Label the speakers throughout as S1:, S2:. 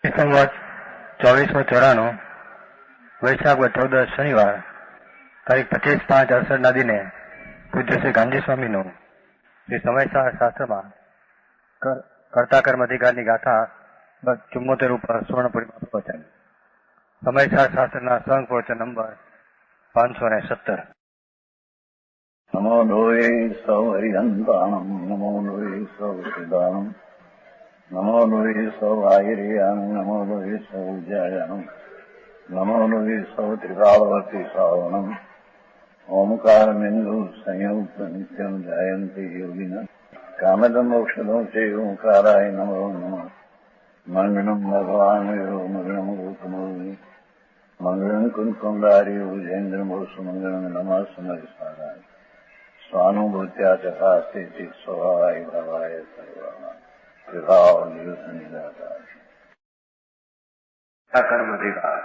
S1: સંવત 2494 વૈશાખ 14 શનિવાર તારીખ 25/5/68 દિને પૂજ્ય શ્રી ગાંધી સ્વામીનું શ્રી સમયસાર શાસ્ત્રમાં કર્તા કર્મ અધિકારની ગાથા 74 ઉપર સુવર્ણપુરીમાં પ્રવચન. સમયસાર શાસ્ત્રના સંઘ પ્રવચન નંબર 517.
S2: નમો લોહે સૌ હરિહંતાણમ નમો લોહે સૌ સિદ્ધાણમ નમો લોહે સૌ આયર્યાણમ નમો લોહે સૌ ઉજ્જાયાણમ નમો લોહે સૌ ત્રિકાળવતી શ્રાવણમ ઓમકારમેન્દુ સંયુક્ત નિત્યમ જાયંતિ યોગિના કામદમોક્ષદો છે ઓંકારાય નમો નમઃ. મંગળમ ભગવાન મંગળમ ગૌતમોની મંગળમ કુંકુંડારી ઉજેન્દ્રમો સુમંગળમ નમઃ સમયસારાય स्वानुभूत्या चकास्ते स्वभावाय भावाय सर्वः विभाव निदाता कर्म अधिकार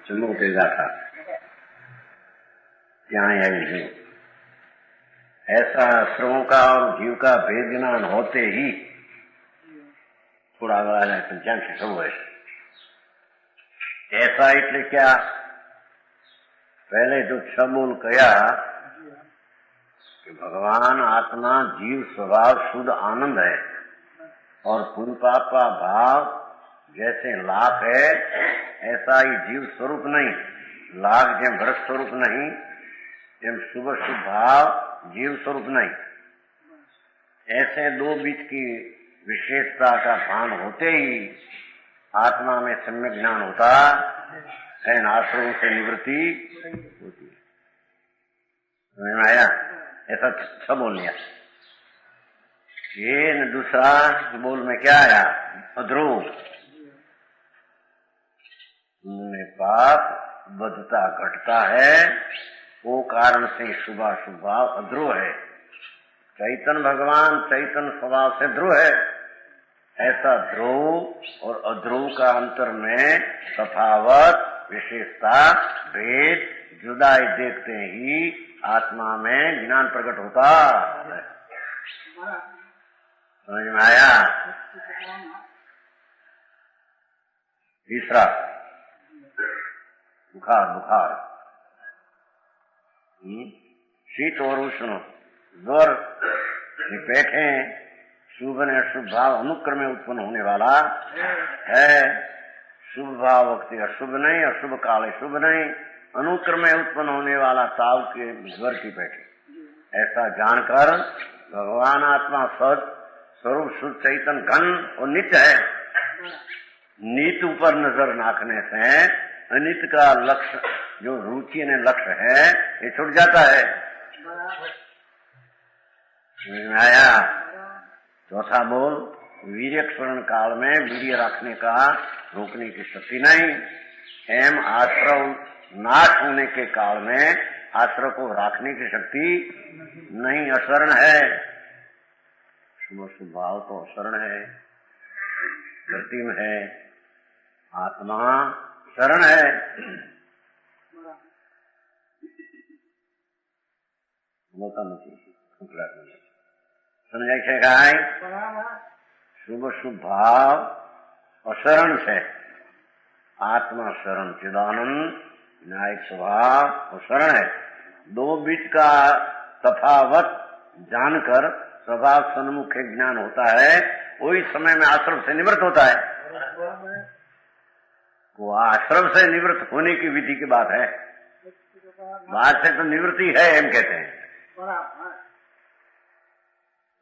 S2: जम्मू के जाता यहाँ आई है. ऐसा श्रमों का और जीव का भेद ज्ञान होते ही थोड़ा बड़ा पंचांग से सब है. ऐसा એટલે क्या पहले जो छबोल कया भगवान आत्मा जीव स्वभाव शुद्ध आनंद है और पुण्य पाप का भाव जैसे लाख है ऐसा ही जीव स्वरूप नहीं. लाख जेम भरत स्वरूप नहीं जेम शुभ शुभ भाव जीव स्वरूप नहीं. ऐसे दो बीच की विशेषता का भान होते ही आत्मा में सम्यक ज्ञान होता है. आश्रम से निवृत्ति होती है. समझ में आया? ऐसा सब बोल लिया. ये न दूसरा बोल में क्या आया? अध्रुव में पाप बदता घटता है वो कारण से शुभ भाव अध्रुव है. चैतन भगवान चैतन स्वभाव से ध्रुव है. ऐसा ध्रुव और अध्रुव का अंतर में तफावत विशेषता भेद जुदाई देखते ही आत्मा में ज्ञान प्रकट होता है. समझ में आया? तीसरा बुखार बुखार शीत और उष्ण ज्वर बैठे शुभ ने अशुभ भाव अनुक्रम में उत्पन्न होने वाला है. शुभ भाव वक्त अशुभ नहीं, अशुभ काल शुभ नहीं, अनुक्रम में उत्पन्न होने वाला ताव के ज्वर की बैठे. ऐसा जानकर भगवान आत्मा सद स्वरूप शुद्ध चैतन घन और नित्य है. नीत ऊपर नजर नाखने से अनित का लक्ष्य जो रुचि ने लक्ष्य है ये छूट जाता है. समझ में आया? चौथा बोल वीर्य क्षरण काल में वीर्य रखने का रोकने की शक्ति नहीं. एम आश्रव नाश होने के काल में आश्रय को रखने की शक्ति नहीं. अशरण है. शुभ शुभ भाव तो अशरण है, कृत्रिम है. आत्मा शरण है. समझाय છે કાંઈ? શુભ શુभ भाव अशरण છે. आत्मा शरण चिदानंद विनायक स्वभाव और शरण है. दो बीच का तफावत जानकर स्वभाव सन्मुख ज्ञान होता है. वही समय में आश्रम से निवृत्त होता है. वो आश्रम से निवृत्त होने की विधि की बात है. बाहर से तो निवृत्ति है हम कहते हैं.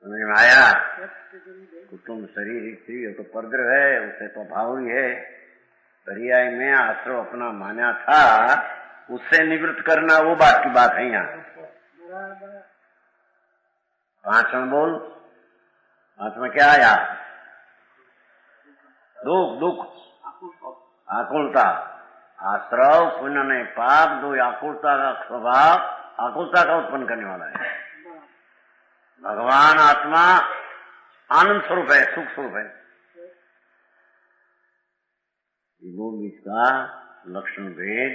S2: समझ में आया? कुटुंब शरीर स्त्री तो परद्रव है, उसे तो भाव ही है. पर्याय में आश्रम अपना माना था उससे निवृत्त करना वो बात की बात है. यहाँ पांचवा बोल. पांचवा क्या आया? दुख दुख आकुलता. आश्रव पुण्य ने पाप दो आकुलता का स्वभाव आकुलता का उत्पन्न करने वाला है. भगवान आत्मा आनंद स्वरूप है, सुख स्वरूप है. दो बीच का लक्षण भेद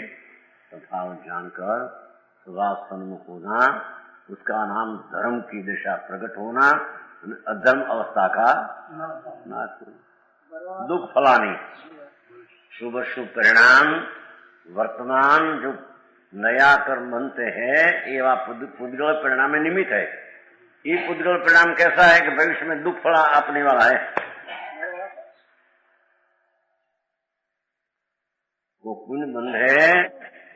S2: तथा जानकर स्वभाव सन्मुख होना उसका नाम धर्म की दिशा प्रकट होना, अधर्म अवस्था का नाश होना. दुख फलानी। शुभ अशुभ परिणाम वर्तमान जो नया कर्म बनते हैं ये वह पुद्गल परिणाम में निमित्त है। ये पुद्गल परिणाम कैसा है कि भविष्य में दुख फला अपने वाला है। वो पुण्य बंध है,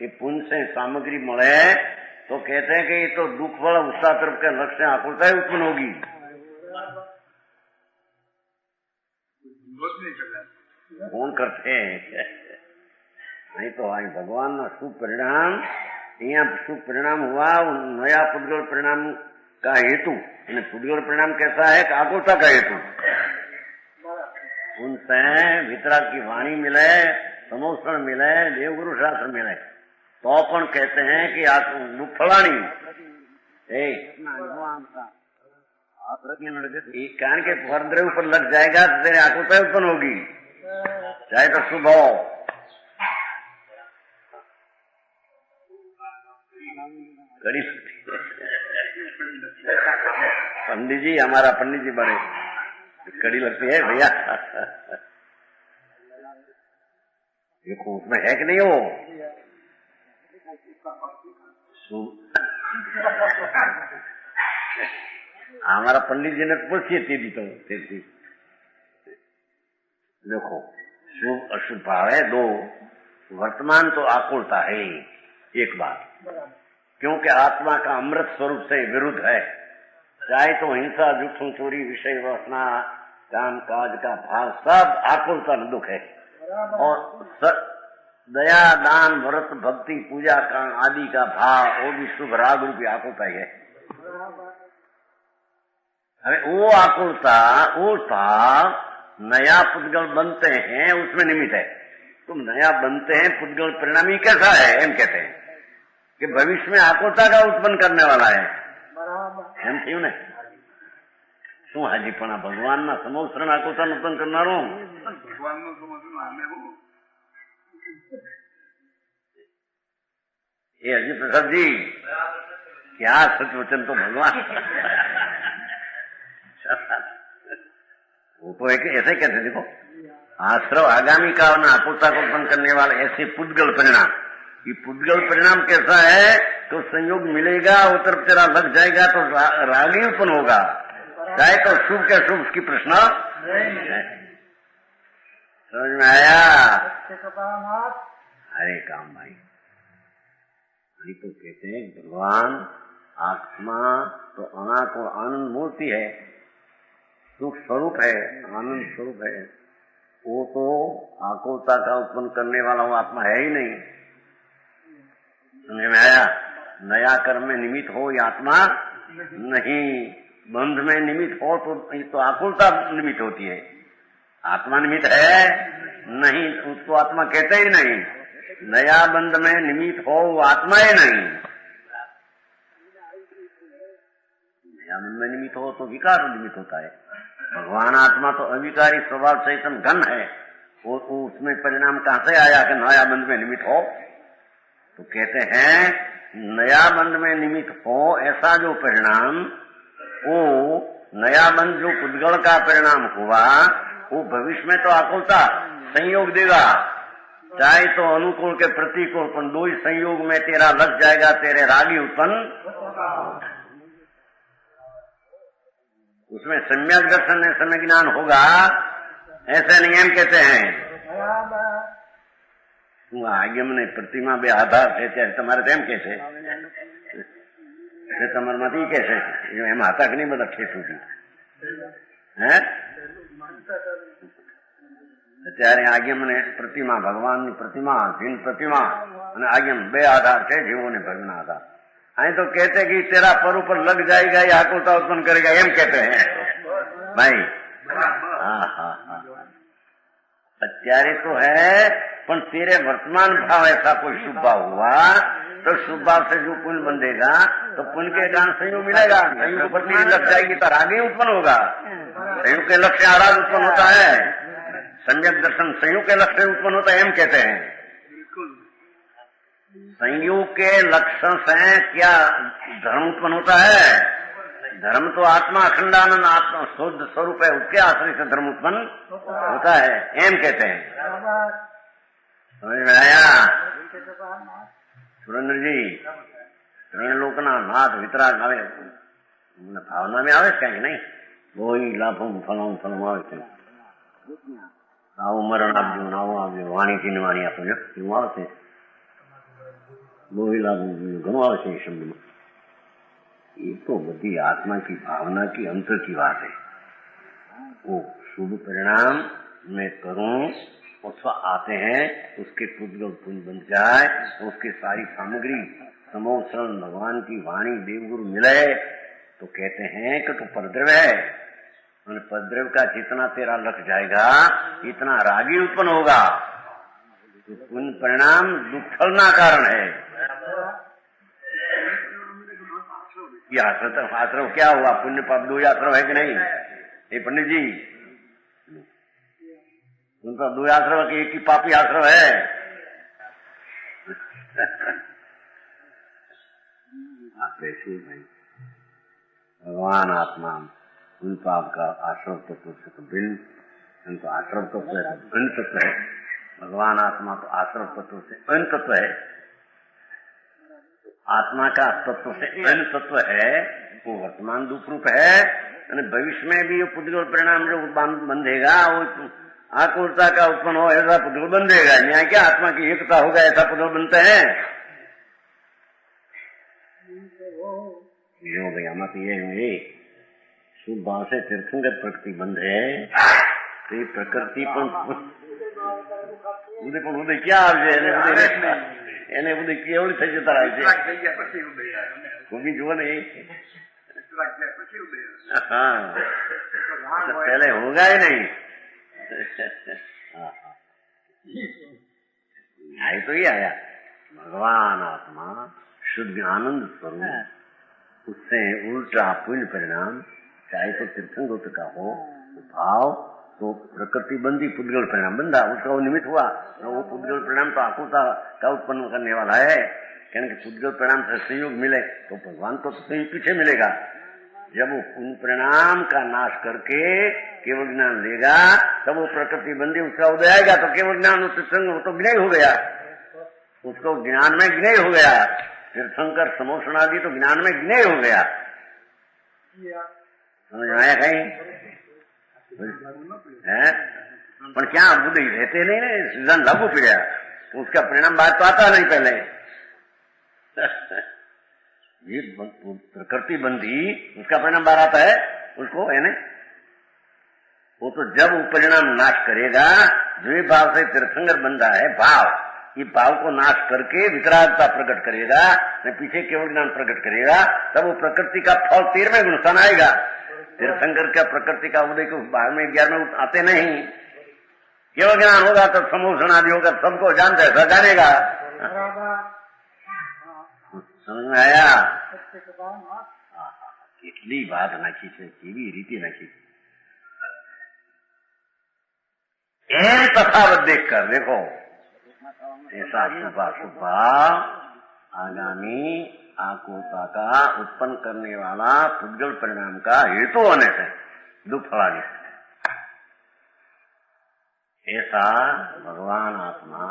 S2: ये पुण्य से सामग्री मिले तो कहते हैं कि ये तो दुख फल उत्साह तरफ के लक्ष्य आकुलता ही उत्पन्न होगी। कौन करते हैं नहीं तो आई भगवान ना शुभ परिणाम, यहाँ शुभ परिणाम हुआ नया पुद्गल परिणाम का हेतु। पुद्गल परिणाम कैसा है कि आकुलता का हेतु। उनसे वितराग की वाणी मिले, समोषण मिले, देवगुरु शास्त्र मिले तो अपन कहते हैं कि दुख फलानी कान के फर्दरे ऊपर लग जाएगा तो तेरे आकुलता उत्पन्न होगी, चाहे तो शुभ हो। कड़ी पंडित जी, हमारा पंडित जी बड़े कड़ी लगती है भैया। देखो उसमें है कि नहीं हो हमारा पंडित जी ने पूछी थी तो देखो शुभ अशुभ भाव है दो, वर्तमान तो आकुलता है एक बात, क्योंकि आत्मा का अमृत स्वरूप से विरुद्ध है। चाहे तो हिंसा, जुठू, चोरी, विषय वासना, काम काज का भाव सब आकुलता दुख है। और दया, दान, व्रत, भक्ति, पूजा कांड आदि का भाव वो भी शुभ राग रूपी आकुलता ही है। अरे वो आकुलता वो भाव नया पुद्गल बनते हैं उसमें निमित्त है। तुम नया बनते हैं पुद्गल परिणामी कैसा है एम कहते हैं कि भविष्य में आकुलता का उत्पन्न करने वाला है। एम थी ने शू हाजीपणा भगवान ना समोसरण आकुलता उत्पन्न करनारो भगवान ये हजी प्रसाद जी क्या सच वचन तो भगवान वो तो एक ऐसे कहते देखो आश्रव आगामी का आकुलता को उत्पन्न करने वाले ऐसे पुद्गल परिणाम। ये पुद्गल परिणाम कैसा है तो संयोग मिलेगा वो तरफ तेरा लग जाएगा तो राग ही उत्पन्न होगा, चाहे तो शुभ के शुभ उसकी प्रश्न समझ में आया। हरे काम भाई ये तो कहते हैं भगवान आत्मा तो अनाथ और आनंद मूर्ति है, सुख स्वरूप है, आनंद स्वरूप है। वो तो आकुलता का उत्पन्न करने वाला वो आत्मा है ही नहीं। समझ में आया। नया कर्म में निमित्त हो ये आत्मा नहीं, बंध में निमित्त हो तो आकुलता निमित्त होती है। आत्मा निमित्त है नहीं, उसको आत्मा कहते ही नहीं। नया बंध में निमित्त हो वो आत्मा ही नहीं। नया बंध में निमित्त हो तो विकार निमित्त होता है। भगवान आत्मा तो अविकारी स्वभाव चैतन्य घन है, वो उसमें परिणाम कहां से आया कि नया बंध में निमित्त हो। तो कहते हैं नया बंध में निमित्त हो ऐसा जो परिणाम वो नया बंध जो पुद्गल का परिणाम हुआ वो भविष्य में तो आकुलता संयोग देगा, चाहे तो अनुकूल के प्रतिकूल, पर दो ही संयोग में तेरा लग जाएगा, तेरे रागी उत्पन्न उसमें सम्यक दर्शन में समय ज्ञान होगा। ऐसे नियम कहते हैं आगे मैंने प्रतिमा बे आधार है त्यारे तमारे तेम कैसे तमर मत कैसे एम आता कि नहीं बता ठेस होगी है त्यारे आगे मैंने प्रतिमा भगवान प्रतिमा दिन प्रतिमा आगे बे आधार थे जीवों ने भगवान आधार आई तो कहते कि तेरा पर ऊपर लग जाएगा या आकुलता उत्पन्न करेगा एम कहते हैं भाई। हाँ हाँ हाँ अत्यारे तो है पर तेरे वर्तमान भाव ऐसा कोई शुभ भाव हुआ तो शुभ भाव से जो पुण्य बंधेगा तो पुण्य के कारण संयोग मिलेगा, संयोग पर लग जाएगी तो आगे उत्पन्न होगा। संयोग के लक्ष्य आराध उत्पन्न होता है, सम्यक दर्शन संयोग के लक्ष्य उत्पन्न होता है एम कहते हैं। संयोग के लक्षण से क्या धर्म उत्पन्न होता है, धर्म तो आत्मा अखंडानंद आत्मा शुद्ध स्वरूप है, उसके आश्रय से धर्म उत्पन्न होता है, एम कहते हैं। समझ में आया सुरेंद्र जी? लोकना नाथ वितराग આવે ભાવના में આવે કઈ નહીં, કોઈ લાભો ફલાઉં આવે છે, આવું મરણ આપજો આવું આપજો, વાણીથી ને વાણી આપો એવું આવે છે, બહુ લાભ ઘણું આવે છે શબ્દમાં। ये तो बड़ी आत्मा की भावना की अंतर की बात है। वो शुभ परिणाम मैं करूं अथवा आते हैं, उसके पुण्य बन जाए तो उसकी सारी सामग्री समोह शरण भगवान की वाणी देवगुरु मिले तो कहते हैं कि तू परद्रव्य है, और परद्रव्य का जितना तेरा लग जाएगा इतना रागी उत्पन्न होगा। तो पुण्य परिणाम दुखलना कारण है। ये आश्रव क्या हुआ? पुण्य पाप दो आश्रव है कि नहीं? ये पंडित जी, उनका दो आश्रव है कि एक ही पापी आश्रव है? कैसे भाई? भगवान आत्मा उन पाप का आश्रव तत्व से तो भिन्न, उनको आश्रव तत्व है तो भिन्न तत्व है। भगवान आत्मा तो आश्रव तत्व से भिन्न तत्व है। आत्मा का तत्व से अन्य तत्व है, वो वर्तमान दुख रूप है, भविष्य में भी वो पुद्गल परिणाम जो बंधेगा, वो आकुलता का उत्पन्न हो ऐसा पुद्गल बंधेगा। न्याय क्या आत्मा की एकता होगा ऐसा पुद्गल बनते हैं? यो भैया मत ये होंगे शुभ से तीर्थंगत प्रकृति बंधे ते प्रकृति પણ क्या એને બધું કેવડી થઈ જતા રહે છે, કોઈ જુઓ ને। हाँ पहले होगा ही नहीं। आई तो ही आया भगवान आत्मा शुद्ध आनंद स्वरूप, उससे उल्टा पुण्य परिणाम, चाहे तो तीर्थंगत का हो भाव, तो प्रकृति बंदी पुद्गल परिणाम बंधा, उसका वो निमित्त हुआ। तो वो पुद्गल परिणाम तो आकुलता का उत्पन्न करने वाला है, क्योंकि पुद्गल परिणाम से संयोग मिले तो भगवान को संयोग पीछे मिलेगा। जब वो उन परिणाम का नाश करके केवल ज्ञान लेगा तब वो प्रकृति बंदी उसका उदय आएगा, तो केवल ज्ञान वो तो ज्ञेय हो गया, उसको ज्ञान में ज्ञेय हो गया। तीर्थंकर समोषण आदि तो ज्ञान में ज्ञेय हो गया। समझ में आया कहीं? है पर क्या बुद्धि रहते नहीं, सीजन लागू पड़ा तो उसका परिणाम बात तो आता नहीं पहले। ये प्रकृति बंदी उसका परिणाम बाहर आता है उसको, है ना? वो तो जब वो परिणाम नाश करेगा, जो भाव से तीर्थंकर बंधा है भाव, ये भाव को नाश करके वितरागता प्रकट करेगा, पीछे केवल ज्ञान प्रकट करेगा, तब वो प्रकृति का फल 13वें गुणस्थान आएगा। तीर्थंकर का प्रकृति का उदय को 12वें 11वें आते नहीं, केवल ज्ञान होगा तब समोषण आदि होगा, सबको जानता है, सब जानेगा। समझ में आया? કેટલી વાત નાખી છે, કેવી રીતે નાખી છે। तफावत देखकर देखो, ऐसा शुभा आगामी आकुलता का उत्पन्न करने वाला पुद्गल परिणाम का हेतु होने से दुख फलानी, ऐसा भगवान आत्मा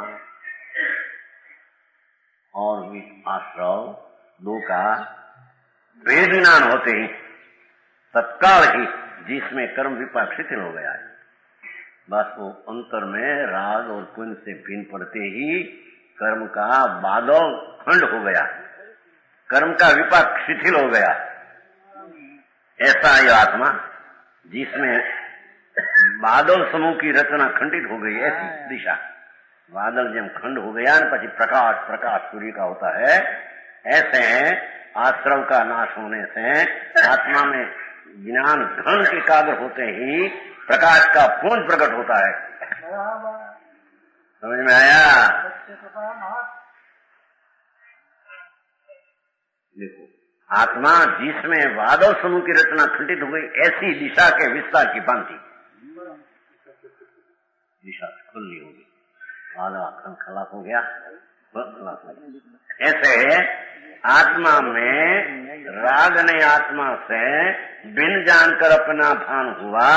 S2: और आश्रव दो का भेद ज्ञान होते ही तत्काल ही जिसमें कर्म विपाक शिथिल हो गया है, बस वो अंतर में राग और पुण्य से भिन्न पड़ते ही कर्म का बादल खंड हो गया, कर्म का विपाक शिथिल हो गया। ऐसा ये आत्मा जिसमें बादल समूह की रचना खंडित हो गई, ऐसी दिशा बादल जब खंड हो गया न पची प्रकाश प्रकाश सूर्य का होता है, ऐसे आश्रव का नाश होने से आत्मा में ज्ञान घन के कागर होते ही प्रकाश का पूर्ण प्रकट होता है। समझ में आया? देखो, आत्मा जिसमें बादल समूह की रचना खंडित हो गई, ऐसी दिशा के विस्तार की भांति दिशा खुली होगी, बादल खलास हो गया ऐसे आत्मा में राग ने आत्मा से बिन जानकर अपना भान हुआ,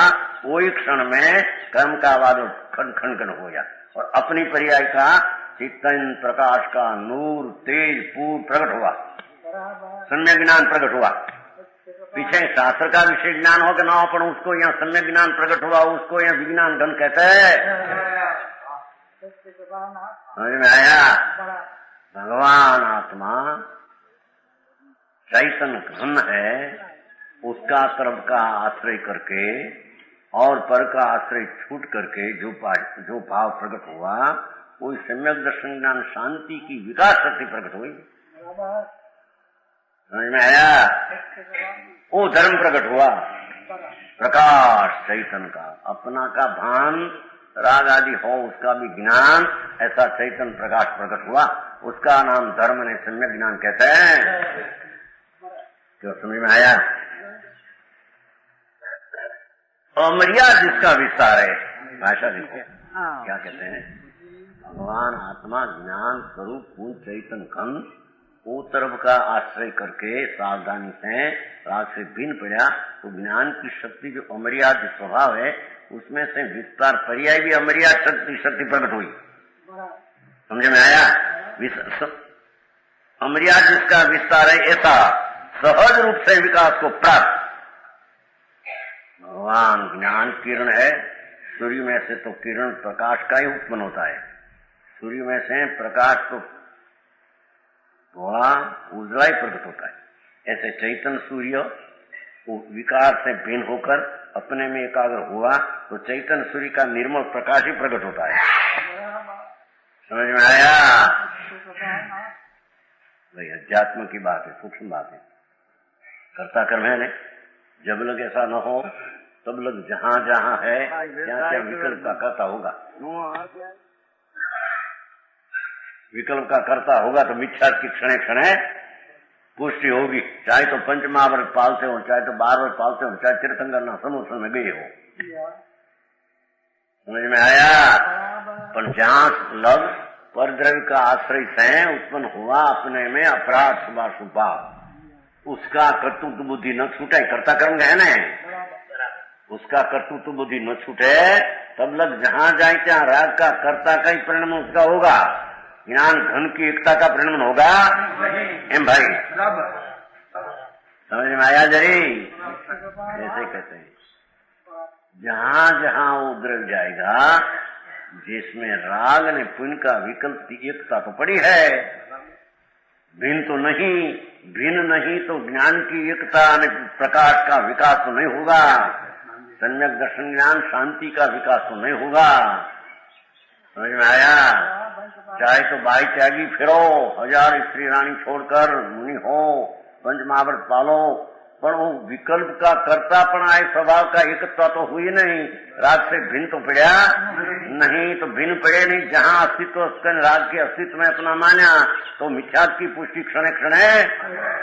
S2: वही क्षण में कर्म का वादन खंड खंड खंड हो गया और अपनी पर्याय का चैतन्य प्रकाश का नूर तेज पूर्ण प्रकट हुआ, सम्यक ज्ञान प्रकट हुआ। पीछे शास्त्र का विशेष ज्ञान हो कि ना हो, पर उसको यहाँ सम्यक ज्ञान प्रकट हुआ, उसको यहाँ विज्ञान घन कहते हैं। समझ में आया? भगवान आत्मा चैतन्य घन है, उसका तरफ का आश्रय करके और पर का आश्रय छूट करके जो भाव प्रकट हुआ, वो सम्यक दर्शन ज्ञान शांति की विकास शक्ति प्रकट हुई। समझ में आया? वो धर्म प्रकट हुआ, प्रकाश चैतन्य का, अपना का भान राग आदि हो उसका भी ज्ञान, ऐसा चैतन्य प्रकाश प्रकट हुआ, उसका नाम धर्म ने सम्यक ज्ञान कहते हैं। क्यों समझ में आया? अमर्याद जिसका विस्तार है, भाषा देखो क्या कहते हैं, भगवान आत्मा ज्ञान स्वरूप पूर्ण चैतन्य घन, वो तरफ का आश्रय करके सावधानी से राग से भिन्न पड़ा, तो ज्ञान की शक्ति जो अमर्याद स्वभाव है, उसमें से विस्तार पर्याय भी अमर्याद शक्ति प्रकट हुई। समझ में आया? अमर्याद जिसका विस्तार है, ऐसा सहज रूप से विकास को प्राप्त भगवान ज्ञान किरण है। सूर्य में से तो किरण प्रकाश का ही उत्पन्न होता है, सूर्य में से प्रकाश तो थोड़ा उजला ही प्रकट होता है। ऐसे चैतन्य सूर्य विकार से भिन्न होकर अपने में एकाग्र हुआ तो चैतन्य सूर्य का निर्मल प्रकाश ही प्रकट होता है। समझ में आया? भाई अध्यात्म की बात है, सूक्ष्म बात है, कर्ता कर्म है ने। जब लग ऐसा न हो तब लग जहां जहां है क्या क्या विकल्प का कर्ता होगा, विकल्प का कर्ता होगा तो मिथ्या की क्षणे क्षणे पुष्टि होगी। चाहे तो पंच महावर्त पालते हो, चाहे तो 12 वर्ष पालते हो, चाहे तीर्थंकर ना समुद्र में गए हो। समझ में आया? पर जहां लग पर द्रव्य का आश्रय से उत्पन्न हुआ अपने में अपराध शुभा, उसका कर्तृत्व बुद्धि न छूटे, कर्ता कर्म है न, उसका कर्तृत्व बुद्धि न छूटे, तब लग जहां जाए क्या राग का कर्ता का ही परिणाम उसका होगा, ज्ञान घन की एकता का परिणाम होगा। एम भाई समझ में आया? जरी ऐसे कहते हैं, जहां जहां वो द्रव्य जाएगा जिसमें राग ने पुण्य का विकल्प की एकता तो पड़ी है, भिन्न तो नहीं, भिन्न नहीं तो ज्ञान की एकता ने प्रकाश का विकास तो नहीं होगा, सम्यक दर्शन ज्ञान शांति का विकास तो नहीं होगा। समझ में आया? चाहे तो भाई त्यागी फिरो, 1000 स्त्री रानी छोड़कर मुनि हो, पंच महाव्रत पालो, पर वो विकल्प का कर्तापन आए स्वभाव का एकता तो हुई नहीं, राग से भिन्न तो पड़ा नहीं, तो भिन्न पड़े नहीं। जहाँ अस्तित्व राग के अस्तित्व में अपना माना तो मिथ्यात्व की पुष्टि क्षण क्षण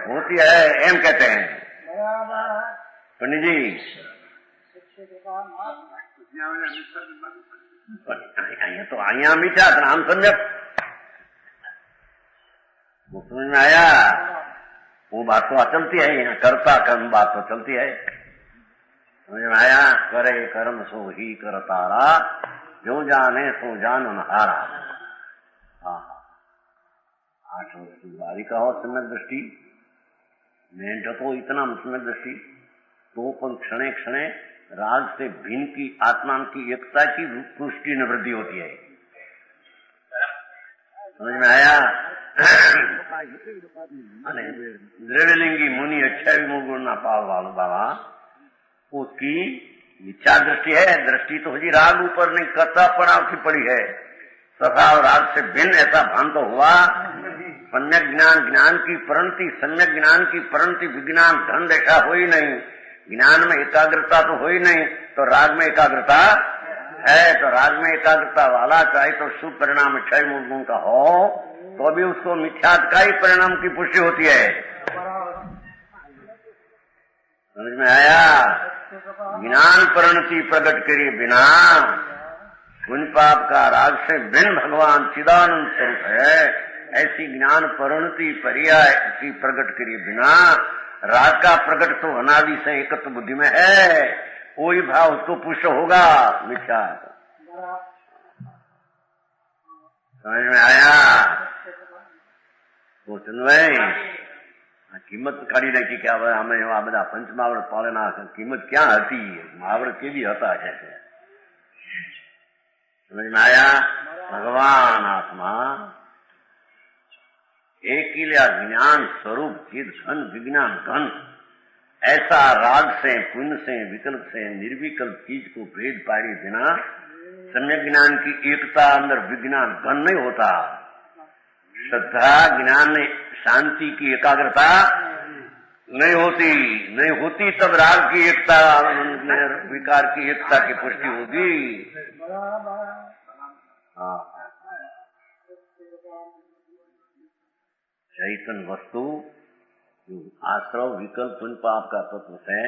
S2: होती है, एम कहते हैं पंडित जी। तो आया मीठा नाम सम्यक समझ में आया? वो बात तो चलती है, यहाँ कर्ता कर्म बात तो चलती है। समझ में आया? करे कर्म सो ही कर तारा, जो जाने सो जान हारा। 8 वर्ष की बारी का हो सम्यक दृष्टि, मेंढ तो इतना सम्यक दृष्टि, तो पण क्षणे क्षणे राग से भिन्न की आत्मा की एकता की पुष्टि निवृत्ति होती है। समझ में आया? द्रव्यलिंगी मुनि अच्छा गुण ना पाव वालो बाबा, उसकी इच्छा दृष्टि है, दृष्टि तो जी राग ऊपर नहीं करता पड़ाव की पड़ी है, तथा राग से भिन्न ऐसा भान तो हुआ। सम्यक ज्ञान ज्ञान की परिणति, सम्यक ज्ञान की परिणति विज्ञान धन देखा हो ही नहीं, ज्ञान में एकाग्रता तो हो ही नहीं, तो राग में एकाग्रता है, तो राग में एकाग्रता वाला चाहे तो शुभ परिणाम 6 मूल गुण का हो तो भी उसको मिथ्यात का ही परिणाम की पुष्टि होती है। समझ में आया? ज्ञान परिणति प्रकट करे बिना पुण्य पाप का राग से भिन्न भगवान चिदानंद स्वरूप है, ऐसी ज्ञान परिणति पर्याय की प्रकट करिए बिना राग का प्रकट तो अनादि से एकत्व बुद्धि में है, कोई भाव उसको पुष्ट होगा मिथ्या। समझ में आया? वो सुन भाई કિંમત કાઢી નાખી કે હવે અમે આ બધા પંચમહાવૃત પાલના કિંમત ક્યાં હતી, મહાવૃત કેવી હતા છે। સમજ में आया? भगवान आत्मा एक ही ज्ञान स्वरूप चिद घन विज्ञान घन, ऐसा राग से पुण्य से विकल्प से निर्विकल्प चीज को भेद पाड़े बिना सम्यक ज्ञान की एकता अंदर विज्ञान घन नहीं होता। श्रद्धा ज्ञान शांति की एकाग्रता नहीं होती तब राग की एकता विकार की एकता की पुष्टि होगी। हाँ, चैतन्य वस्तु आश्रव विकल्प पुण्य पाप का तत्व से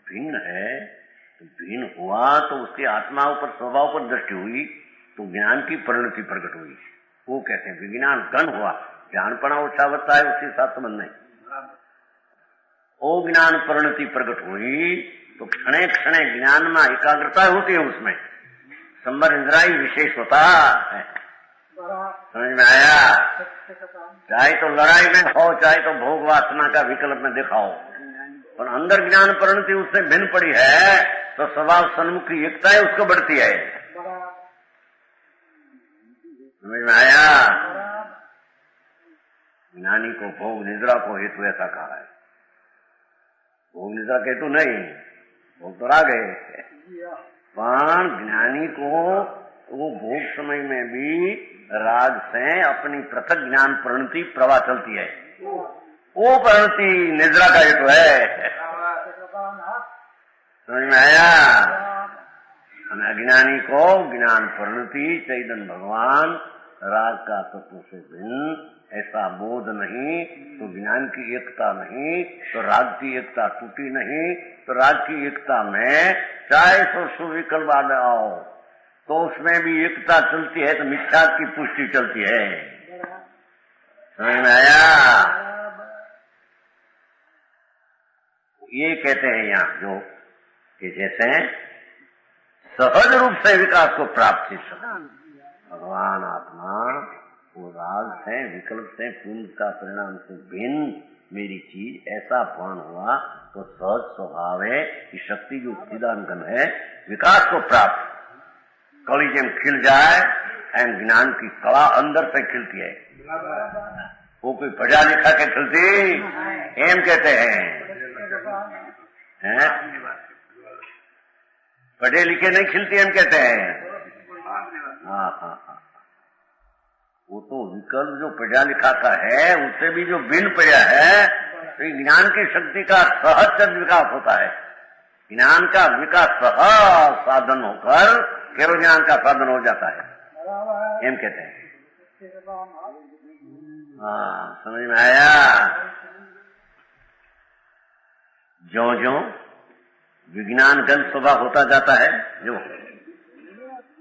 S2: भिन्न है, तो भिन्न हुआ तो उसकी आत्मा ऊपर स्वभाव पर दृष्टि हुई तो ज्ञान की परिणति प्रकट हुई। वो कहते हैं विज्ञान घन हुआ, ज्ञानपना उठा बता है उसके साथ संबंध नहीं। वो ज्ञान परिणति प्रकट हुई तो क्षणे क्षणे ज्ञान में एकाग्रता होती है, उसमें संबर इंद्राई विशेष होता है। समझ में आया? चाहे तो लड़ाई में हो चाहे तो भोग वासना का विकल्प में दिखाओ, पर अंदर ज्ञान परिणति उससे भिन्न पड़ी है तो स्वभाव सन्मुख की एकता है उसको बढ़ती है। समझ में आया? ज्ञानी को भोग निद्रा को हेतु ऐसा कहा है, भोग निद्रा के हेतु नहीं, भोग तो राग है, पर ज्ञानी को वो भोग समय में भी राग से अपनी पृथक ज्ञान परिणति प्रवाह चलती है, वो परिणति निद्रा का हेतु है। समझ में आया? अज्ञानी को ज्ञान परिणति चैतन्य भगवान राग का तत्व से भिन्न ऐसा बोध नहीं तो ज्ञान की एकता नहीं, तो राग की एकता टूटी नहीं, तो राग की एकता में चाहे तो सुविकल्प आओ तो उसमें भी एकता चलती है, तो मिथ्या की पुष्टि चलती है। समझ में आया? ये कहते हैं यहाँ जो कि जैसे सहज रूप से विकास को प्राप्त थी भगवान आत्मा वो राग से विकल्प से पुण्य का परिणाम से भिन्न मेरी चीज ऐसा भान हुआ तो सहज स्वभाव है कि शक्ति जो चिदानघन है विकास को प्राप्त कली जेम खिल जाए एम ज्ञान की कला अंदर से खिलती है, वो कोई पढ़ा लिखा के खिलती एम कहते हैं, पढ़े लिखे नहीं खिलती एम कहते हैं। हाँ हाँ हाँ, वो तो विकल्प जो पढ़ा लिखा का है उससे भी जो भिन्न पढ़ा है तो ज्ञान की शक्ति का सहज विकास होता है। ज्ञान का विकास सहज साधन होकर केवल ज्ञान का साधन हो जाता है, एम कहते हैं। हाँ, समझ में आया? जो जो विज्ञान गण स्वभाव होता जाता है, जो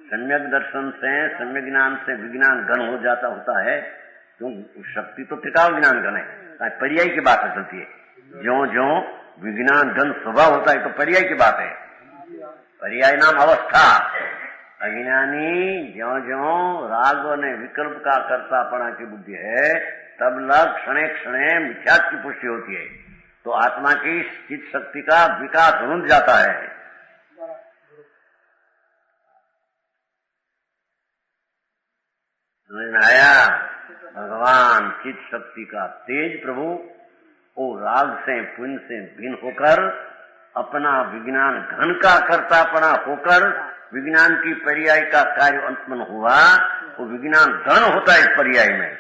S2: सम्यक दर्शन से सम्यक ज्ञान से विज्ञान घन हो जाता होता है, तो शक्ति तो टिकाऊ ज्ञान घन है, पर्याय की बात चलती है। जो जो विज्ञान घन स्वभाव होता है तो पर्याय की बात है, पर्याय नाम अवस्था। अज्ञानी ज्यो ज्यो राग ने विकल्प का कर्तापना की बुद्धि है तब लग क्षणे क्षणे मिथ्या की पुष्टि होती है, तो आत्मा की चित्त शक्ति का विकास रुंध जाता है। समझ में आया? भगवान चित्त शक्ति का तेज प्रभु वो राग से पुण्य से भिन्न होकर अपना विज्ञान घन का कर्तापना होकर विज्ञान की पर्याय का कार्य उत्पन्न हुआ, वो विज्ञान घन होता है इस पर्याय में।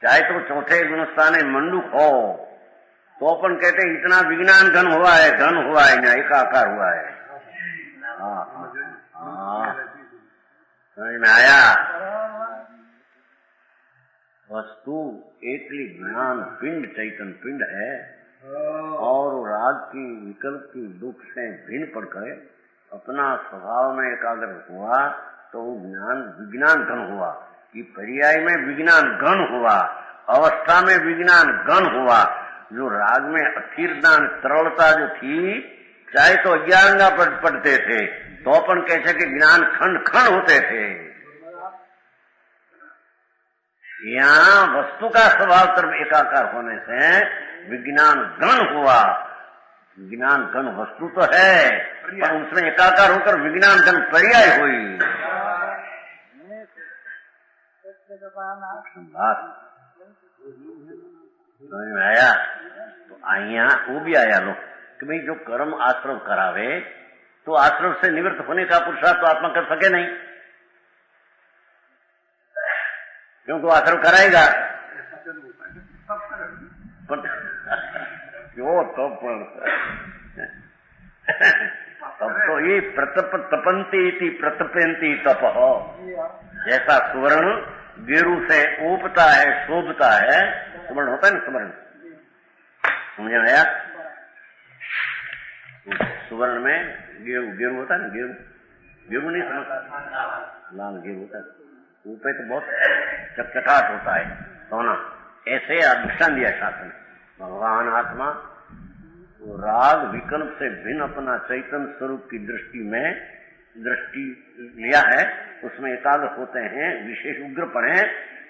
S2: चाहे तो चौथे गुणस्थाने मंडूक हो तो अपन कहते हैं इतना विज्ञान घन हुआ है, घन हुआ है, ना एकाकार हुआ है। समझ में आया? वस्तु एकली ज्ञान पिंड चैतन्य पिंड है और राग की विकल्प की दुख से भिन्न पड़कर अपना स्वभाव में एकाग्र हुआ तो वो ज्ञान विज्ञान घन हुआ। कि पर्याय में विज्ञान घन हुआ, अवस्था में विज्ञान घन हुआ। जो राग में अस्थिरता तरलता जो थी, चाहे तो 11 पढ़ते थे तो अपन कैसे कि ज्ञान खंड खंड होते थे। यहाँ वस्तु का स्वभाव तरफ एकाकार होने से विज्ञान घन हुआ। विज्ञान घन वस्तु तो है, पर उसमें एकाकार होकर विज्ञान घन पर्याय हुई। बात समझ में आया? तो आइया वो भी आया लो कि भाई जो कर्म आश्रव करावे तो आश्रव से निवृत्त होने का पुरुषार्थ तो आत्मा कर सके नहीं, क्योंकि आश्रव कराएगा क्यों? तब तो ये प्रतप तपंती थी प्रतपंती तप हो। जैसा सुवर्ण गेरू से ऊपता है, शोभता है, सुवर्ण होता है ना, सुवर्ण समझ में आया? सुवर्ण में गेरू होता है ना, गेरू नहीं समझता, लाल गेरू होता है, ऊपर तो बहुत चकचकाट होता है सोना। ऐसे अधिष्ठान दिया शास्त्र ने। भगवान आत्मा तो राग विकल्प से भिन्न अपना चैतन्य स्वरूप की दृष्टि लिया है, उसमें एकाग्र होते हैं, विशेष उग्रपण है।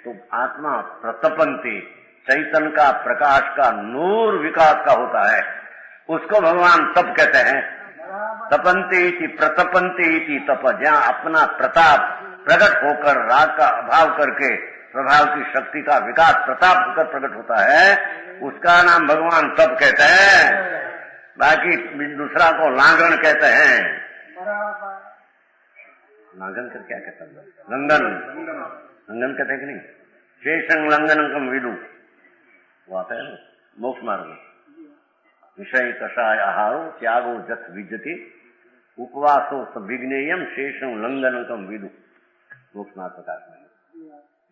S2: तो आत्मा प्रतपंती, चैतन्य का, प्रकाश का, नूर विकास का होता है, उसको भगवान तप कहते हैं। तपंती इति प्रतपंती इति तप, जहाँ अपना प्रताप प्रकट होकर राग का अभाव करके प्रभाव की शक्ति का विकास प्रताप होकर प्रकट होता है, उसका नाम भगवान तप कहते हैं। बाकी दूसरा को लांगन कहते हैं। लांगन कर क्या कहता है? लंगन कहते हैं कि नहीं? शेषं लंगनकम विदु, वो आता है मोक्ष मार्ग में। विषय कषाय आहारो त्यागो जत विजति उपवासो सविघ्नेयम शेषं लंगनकम विदु, मोक्ष मार्ग प्रकाश में।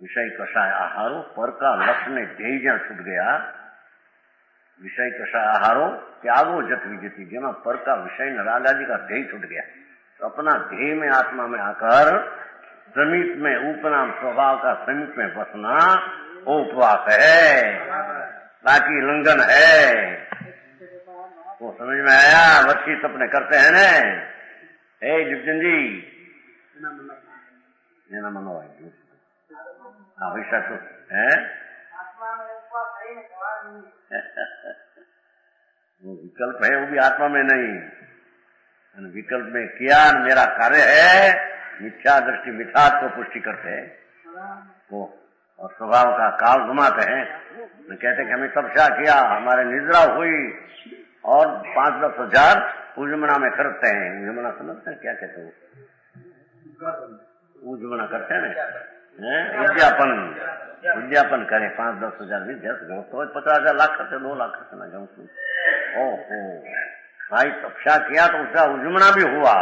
S2: विषय कषाय आहारो, पर का लक्ष्य में ध्येय जहाँ छूट गया, विषय कषाय आहारो त्यागो जत विजति, जहाँ पर का विषय नाराज आदि का ध्येय छूट गया, तो अपना ध्येय में आत्मा में आकर समीप में उपनाम स्वभाव का समीप में बसना वो उपवास है, बाकी लंघन है। वो समझ में आया? वर्षी सपने करते हैं ना, हे जिपचंद जी मनो है वो विकल्प है, वो भी आत्मा में नहीं, विकल्प में किया मेरा कार्य है, मिथ्या दृष्टि मिथ्यात्व को पुष्टि करते हैं वो, और स्वभाव का काल घुमाते हैं। कहते कि हमें तपस्या किया, हमारे निद्रा हुई, और 5-10 हजार उजमना में करते हैं। उजमना समझते हैं क्या कहते हैं? उजमना करते हैं ना, उद्यापन करे, 5-10 हजार विद्या तो 50,000 लाख खर्चे, 2 लाख खर्चे ना जाऊँ। ओहो भाई, तपस्या किया तो उसका उजमना भी हुआ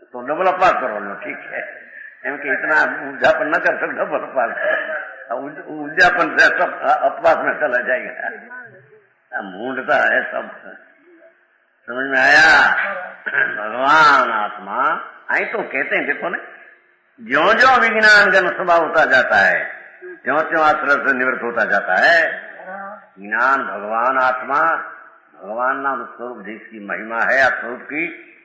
S2: तो डबल अपास करो लो, ठीक है, क्योंकि इतना उद्यापन न कर सकते, डबल अपास करो, उद्यापन से सब अपवास में चला जाएगा। मूंढता है सब, समझ में आया? भगवान आत्मा आई तो कहते हैं, देखो ना, ज्यो ज्यो विज्ञान का स्वभाव होता जाता है, त्यों त्यों आश्रय से निवृत्त होता जाता है। ज्ञान भगवान आत्मा, भगवान नाम स्वरूप जिसकी महिमा है स्वरूप की,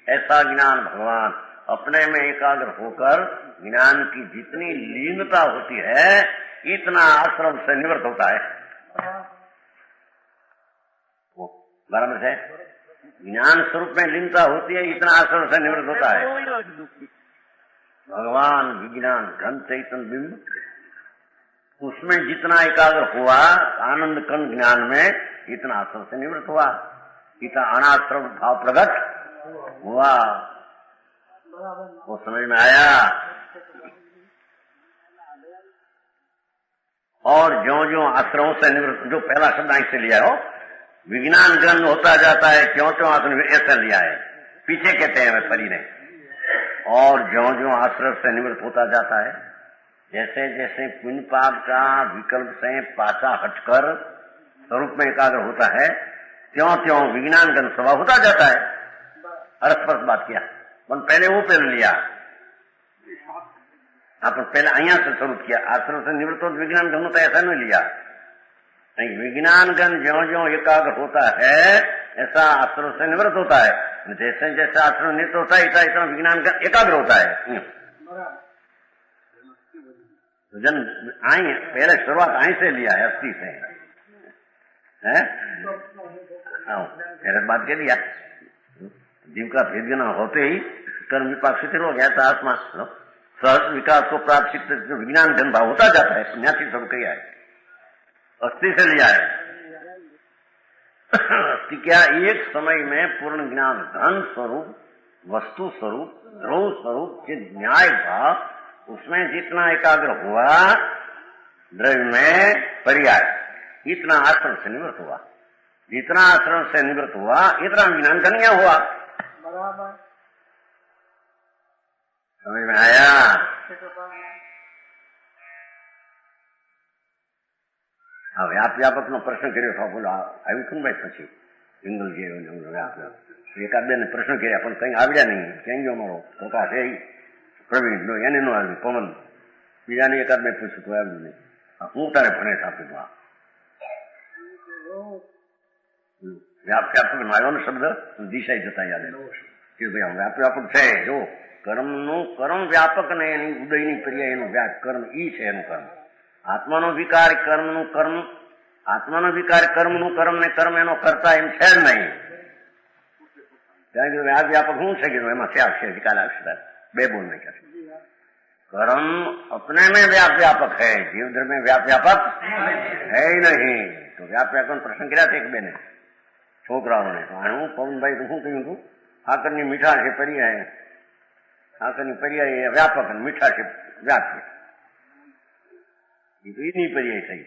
S2: ऐसा ज्ञान भगवान अपने में एकाग्र होकर ज्ञान की जितनी लीनता होती है, इतना आश्रम से निवृत्त होता है। वो बराबर है, ज्ञान स्वरूप में लीनता होती है, इतना आश्रम से निवृत्त होता है। भगवान विज्ञान घन चैतन्य बिंब, उसमें जितना एकाग्र हुआ आनंद कण ज्ञान में, इतना आश्रम से निवृत्त हुआ, इतना अनाश्रम भाव प्रकट हुआ। वो समझ में आया? और ज्यो ज्यो आश्रमों से निवृत्त, जो पहला शब्द आई से लिया हो, विज्ञान ग्रंथ होता जाता है, क्यों क्यों आश्रम ऐसा लिया है, पीछे कहते हैं परी ने। और ज्यो ज्यो आश्रम से निवृत्त होता जाता है, जैसे जैसे पुण्य पाप का विकल्प से पाछा हटकर स्वरूप में एकाग्र होता है, त्यों त्यों विज्ञान का स्वभाव होता जाता है। અરસપરસ બાત કિયા, પણ પહેલે वो पहले लिया, अपन पहले अहिया से स्वरूप किया, आश्रम से निवृत्त हो विज्ञान घन होता है, ऐसा नहीं लिया। विज्ञान घन ज्यो ज्यो एकाग्र होता है ऐसा आश्रम से निवृत्त होता है, जैसे जैसे आश्रम निवृत्त होता है ऐसा इतना विज्ञान घन एकाग्र होता है। जन आई पहले शुरुआत आई से लिया है, अस्थि से है, बात कह दिया। जीव का भेद न होते ही कर्म विपाक शिथिल हो गया था, आत्मा सहज विकास को प्राप्त विज्ञान घन भाव होता जाता है, पुण्याति सब किया है, अस्थि से लिया है। अस्थि क्या एक समय में पूर्ण ज्ञान घन स्वरूप, वस्तु स्वरूप, ध्रुव स्वरूप के न्याय भाव, उसमें जितना एकाग्र हुआ द्रव्य में पर्याय, इतना आश्रम से निवृत्त हुआ, जितना आश्रम से निवृत्त हुआ इतना विज्ञान कन्या हुआ। समझ में आया? हाँ, व्यापक नो प्रश्न કર્યો તો બોલો આવ્યું છું ભાઈ, પછી જંગલ જે એકાદ બે ને પ્રશ્ન કર્યા પણ કઈ આવ્યા નહીં, ક્યાં ગયો મારો પ્રકાશ એ પ્રવીણ એને નો આવ્યું, પવન બીજાને એકાદ બે પૂછ્યું તો આવ્યું નહીં, હું તારે ભણે આપી દઉં। વ્યાપક આવ્યો ને શબ્દ દિશા જતા યાદ કે ભાઈ વ્યાપક છે, જો કર્મનું કર્મ વ્યાપક ને એની ઉદયની ક્રિયા એનું કર્મ ઈ છે એનું કર્મ, આત્માનો વિકાર કર્મનું કર્મ, આત્માનો વિકાર કર્મનું કર્મ ને કર્મ એનો કરતા એમ છે જ નહીં। ત્યાં વ્યાપક શું છે કીધું, એમાં क्या છે विकार अक्षर बे बोल नहीं कर, कर्म अपने में व्यापक है, जीव धर्म में व्यापक है ही नहीं। तो व्यापक प्रश्न કર્યા था एक बेने છોકરાઓને, તો હું પવનભાઈ તો શું કહ્યું હતું, આકરની મીઠા છે પર્યાય, આકરની પર્યાય વ્યાપક અને મીઠા છે વ્યાપ્ય, એ તો એની પર્યાય થઈ।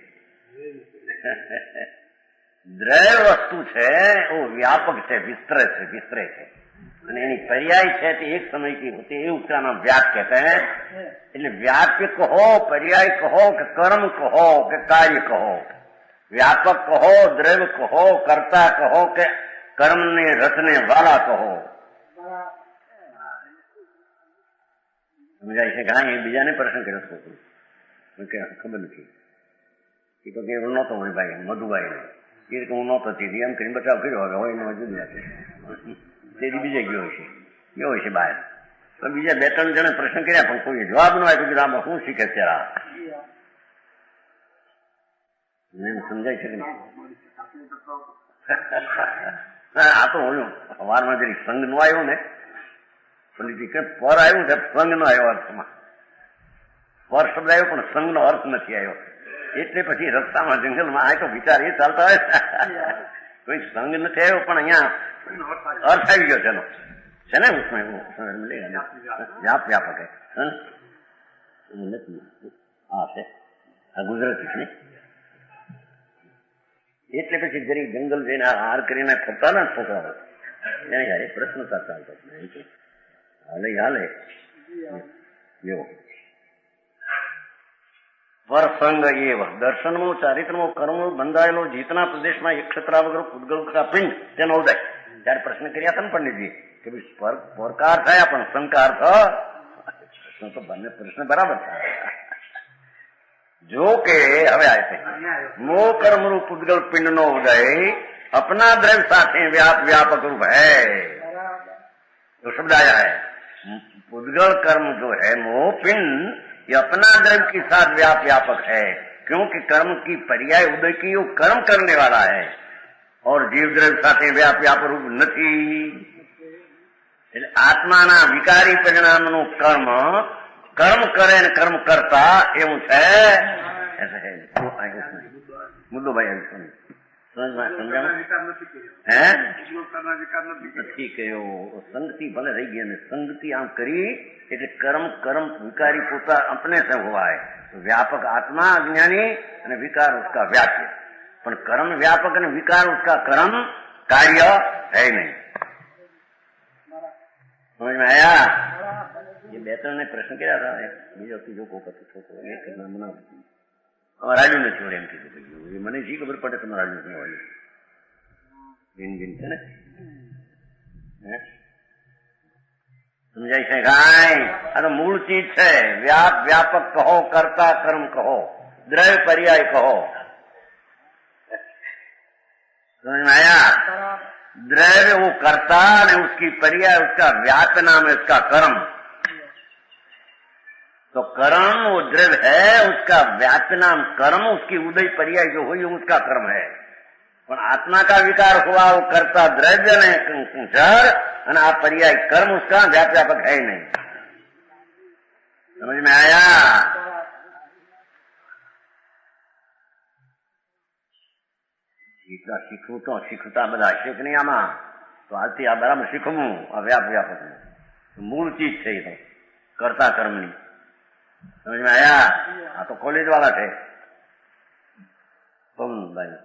S2: દ્રવ્ય વસ્તુ છે वो व्यापक છે, विस्तरे છે અને એની પર્યાય છે તે એક સમય की होती है, उसका नाम व्याप कहते हैं। એટલે व्याप्य कहो, पर्याय कहो कि कर्म कहो कि कार्य कहो, व्यापक कहो, द्रव्य कहो, कर्ता कहो कि कर्म ने रचने वाला कहो। समझाय છે? ઘણા બીજાને પ્રશ્ન કર્યો હતો, ખબર નથી એ તો કે નહોતો હોય ભાઈ મધુભાઈ ને, એ હું નહોતો તેથી એમ કરીને બચાવ કર્યો, હવે હોય ને જુદી વાત તેથી બીજે ગયો હશે બહાર, પણ બીજા બે ત્રણ જણે પ્રશ્ન કર્યા પણ કોઈ જવાબ ન આપ્યો કે આમાં શું શીખે છે આ, સમજાય છે કે આ તો હું સવારમાં જરી સંગ નો આવ્યો ને, પર આવ્યું છે, સંગ નો આવ્યો અર્થમાં, પર શબ્દ આવ્યો પણ સંઘ નો અર્થ નથી આવ્યો, એટલે પછી રસ્તામાં જંગલમાં આ તો વિચાર એ ચાલતા હોય, કોઈ સંઘ નથી આવ્યો પણ અહીંયા अर्थ આવી ગયો તેનો છે ને, उसमें व्यापक है આ છે આ ગુજરાતી છે। એટલે પછી જરી જંગલ જઈને હાર કરીને ફરતા ના છોકરાઓ એને યારે પ્રશ્નતા ચાલતા હાલે એવો परसंग एवं दर्शन में चारित्र में कर्म बंधाયેલો जीतना प्रदेश में एक क्षत्रा वगैरह पुद्गल का पिंड तेनो उदय ત્યારે પ્રશ્ન કર્યા હતા ને પંડિતજી કે પરકાર થાય પણ સંકાર પ્રશ્ન તો બંને પ્રશ્ન બરાબર થાય। जो के હવે આય છે મો કર્મ રૂપ પુદ્ગલ पिंड નો ઉદય अपना द्रव्य साथे व्यापक रूप है, तो शब्द आया है पुद्गल कर्म जो है मोह पिंड ये अपना द्रव्य के साथ व्यापक है, क्योंकि कर्म की पर्याय उदय की वो कर्म करने वाला है और जीव द्रव्य साथे व्याप रूप નથી। એટલે આત્માના વિકારી પરિણામનું કર્મ કર્મ કરે ને કર્મ કરતા એવું છે। મુદ્દો ભાઈ નથી કયો સંગતિ ભલે રહી ગઈ અને સંગતિ આમ કરી એટલે કર્મ કર્મ विकारी पोता अपने से हुआ है, तो व्यापक आत्मा अज्ञानी और विकार उसका व्याप्य, पर कर्म व्यापक और विकार उसका कर्म कार्य है नहीं। समझ में आया? ये बेहतर ने प्रश्न किया था, बीजो तीजो को छोकरो एक मना राजू ने छोड़े एम कीधुं ये मने जी खबर पड़े तुम्हारा राजू ने वाली दिन दिन है ने સમજાય છે કાંઈ? આ તો મૂળ ચીજ છે. વ્યાપ વ્યાપક કહો, કર્તા કર્મ કહો, દ્રવ્ય पर्याय कहो. समझ में आया? द्रव्य वो कर्ता ने, उसकी पर्याय उसका व्याप नाम है, उसका कर्म. तो कर्म वो द्रव्य है, उसका व्याप नाम कर्म, उसकी उदय पर्याय जो हुई उसका कर्म है. પણ आत्मा का विकार हुआ वो कर्ता द्रव्य ने जड़ और आप पर्याय कर्म, उसका व्याप व्यापक है ही नहीं. समझ में आया? શીખતા બધા શીખ નહીં આમાં તો આજથી આ બરાબર શીખવું. આ વ્યાપ વ્યાપક મૂળ ચીજ છે એ તો કરતા કર્મની. સમજ में आया? આ તો કોલેજ વાળા છે. ભાઈ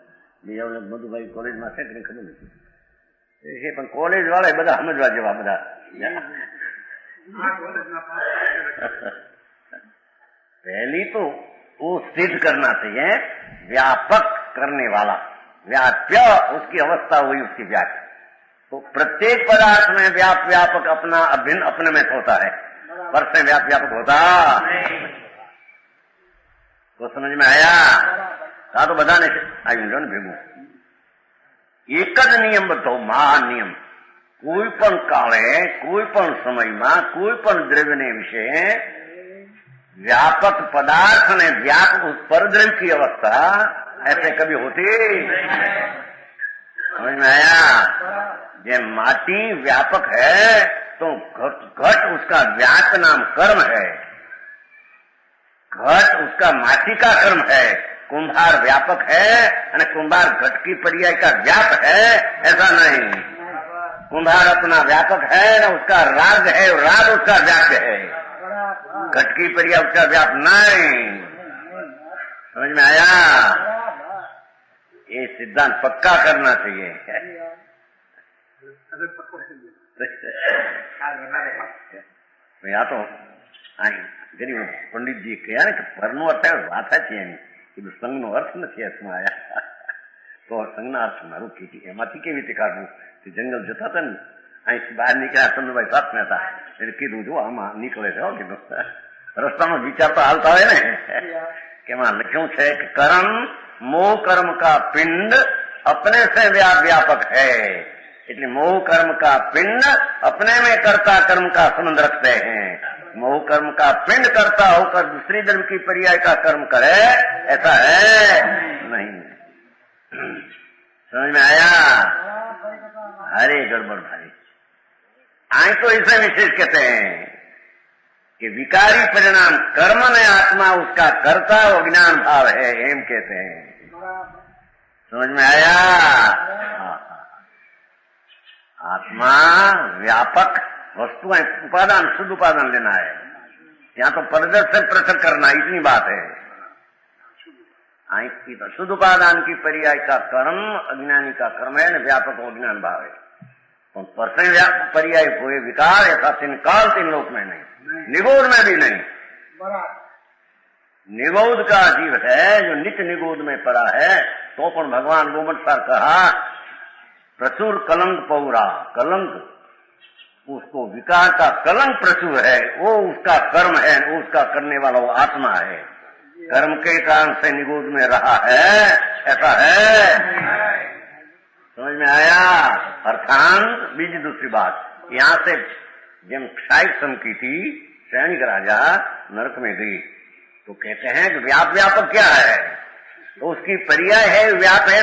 S2: બીજા મધુભાઈ કોલેજમાં છે કે નહીં ખબર નથી એ, પણ કોલેજ વાળા બધા સમજવા જેવા બધા. पहली तो वो सिद्ध करना चाहिए व्यापक करने वाला. व्याप्य उसकी अवस्था हुई उसकी व्याख्या. तो प्रत्येक पदार्थ में व्याप व्यापक अपना अभिन्न अपने में होता है, पर से व्याप व्यापक होता. तो समझ में आया? ता तो बधाने आयु भेगू एक ज नियम बतो, महान नियम. कोई पण काले, कोई पण समय में, कोई पण द्रव्य ने विषय व्यापक पदार्थ ने व्यापक परद्रव्य की अवस्था ऐसे कभी होती. समझ में आया? ये माटी व्यापक है तो घट उसका व्याप नाम कर्म है. घट उसका माटी का कर्म है. कुंभार व्यापक है और कुंभार घट की पर्याय का व्याप है, ऐसा नहीं. कुंभार अपना व्यापक है ना, उसका राग है, राग उसका व्याप है. घट की पर्याय उसका व्याप नहीं. समझ में आया? ये सिद्धांत पक्का करना चाहिए. या तो गरीब पंडित जी कहा ने परનો अर्थ વાત છે એની કે સંઘનો અર્થ નથી હાથમાં આયા. તો સંઘના અર્થ મારું કીધી એમાંથી કેવી રીતે કાઢવું? જંગલ જતા હતા ને, અહીંથી બહાર નીકળ્યા ચંદ્રભાઈ સાથમાં હતા એટલે કીધું જો આમાં નીકળે છે. કીધું રસ્તામાં વિચાર તો હાલતા હોય ને કે એમાં લખ્યું છે કે કર્મ मोह कर्म का पिंड अपने से व्यापक है. इसलिए मोह कर्म का पिंड अपने में कर्ता कर्म का संबंध रखते हैं. मोह कर्म का पिंड करता होकर दूसरी धर्म की पर्याय का कर्म करे, ऐसा है नहीं. समझ में आया? अरे गड़बड़ भाई. आई तो इसे विशेष कहते हैं कि विकारी परिणाम कर्म ने आत्मा उसका कर्ता और ज्ञान भाव है, एम कहते हैं. समझ में आया? आत्मा व्यापक वस्तु है, उपादान शुद्ध उपादान लेना है. यहाँ तो प्रदर्शन प्रसन्न करना, इतनी बात है. की तो शुद्ध उपादान की पर्याय का कर्म अज्ञानी का कर्म है, व्यापक और ज्ञान भाव है. तो परसे व्यापक पर्याय हुए विकार ऐसा तीन काल तीन लोक में नहीं, निगोद में भी नहीं. निगोद का जीव है जो नित्य निगोद में पड़ा है. तो पण भगवान गोमटसार कहा प्रचुर कलंक पौरा. कलंक उसको विकार का कलंक प्रचुर है, वो उसका कर्म है, वो उसका करने वाला वो आत्मा है. कर्म के कारण से निगोद में रहा है, ऐसा है. समझ में आया? अर्थात बीजी दूसरी बात यहाँ से जब क्षाइक सम की थी, सैनिक राजा नरक में गई तो कहते हैं कि व्याप व्यापक क्या है? तो उसकी पर्याय है व्याप है,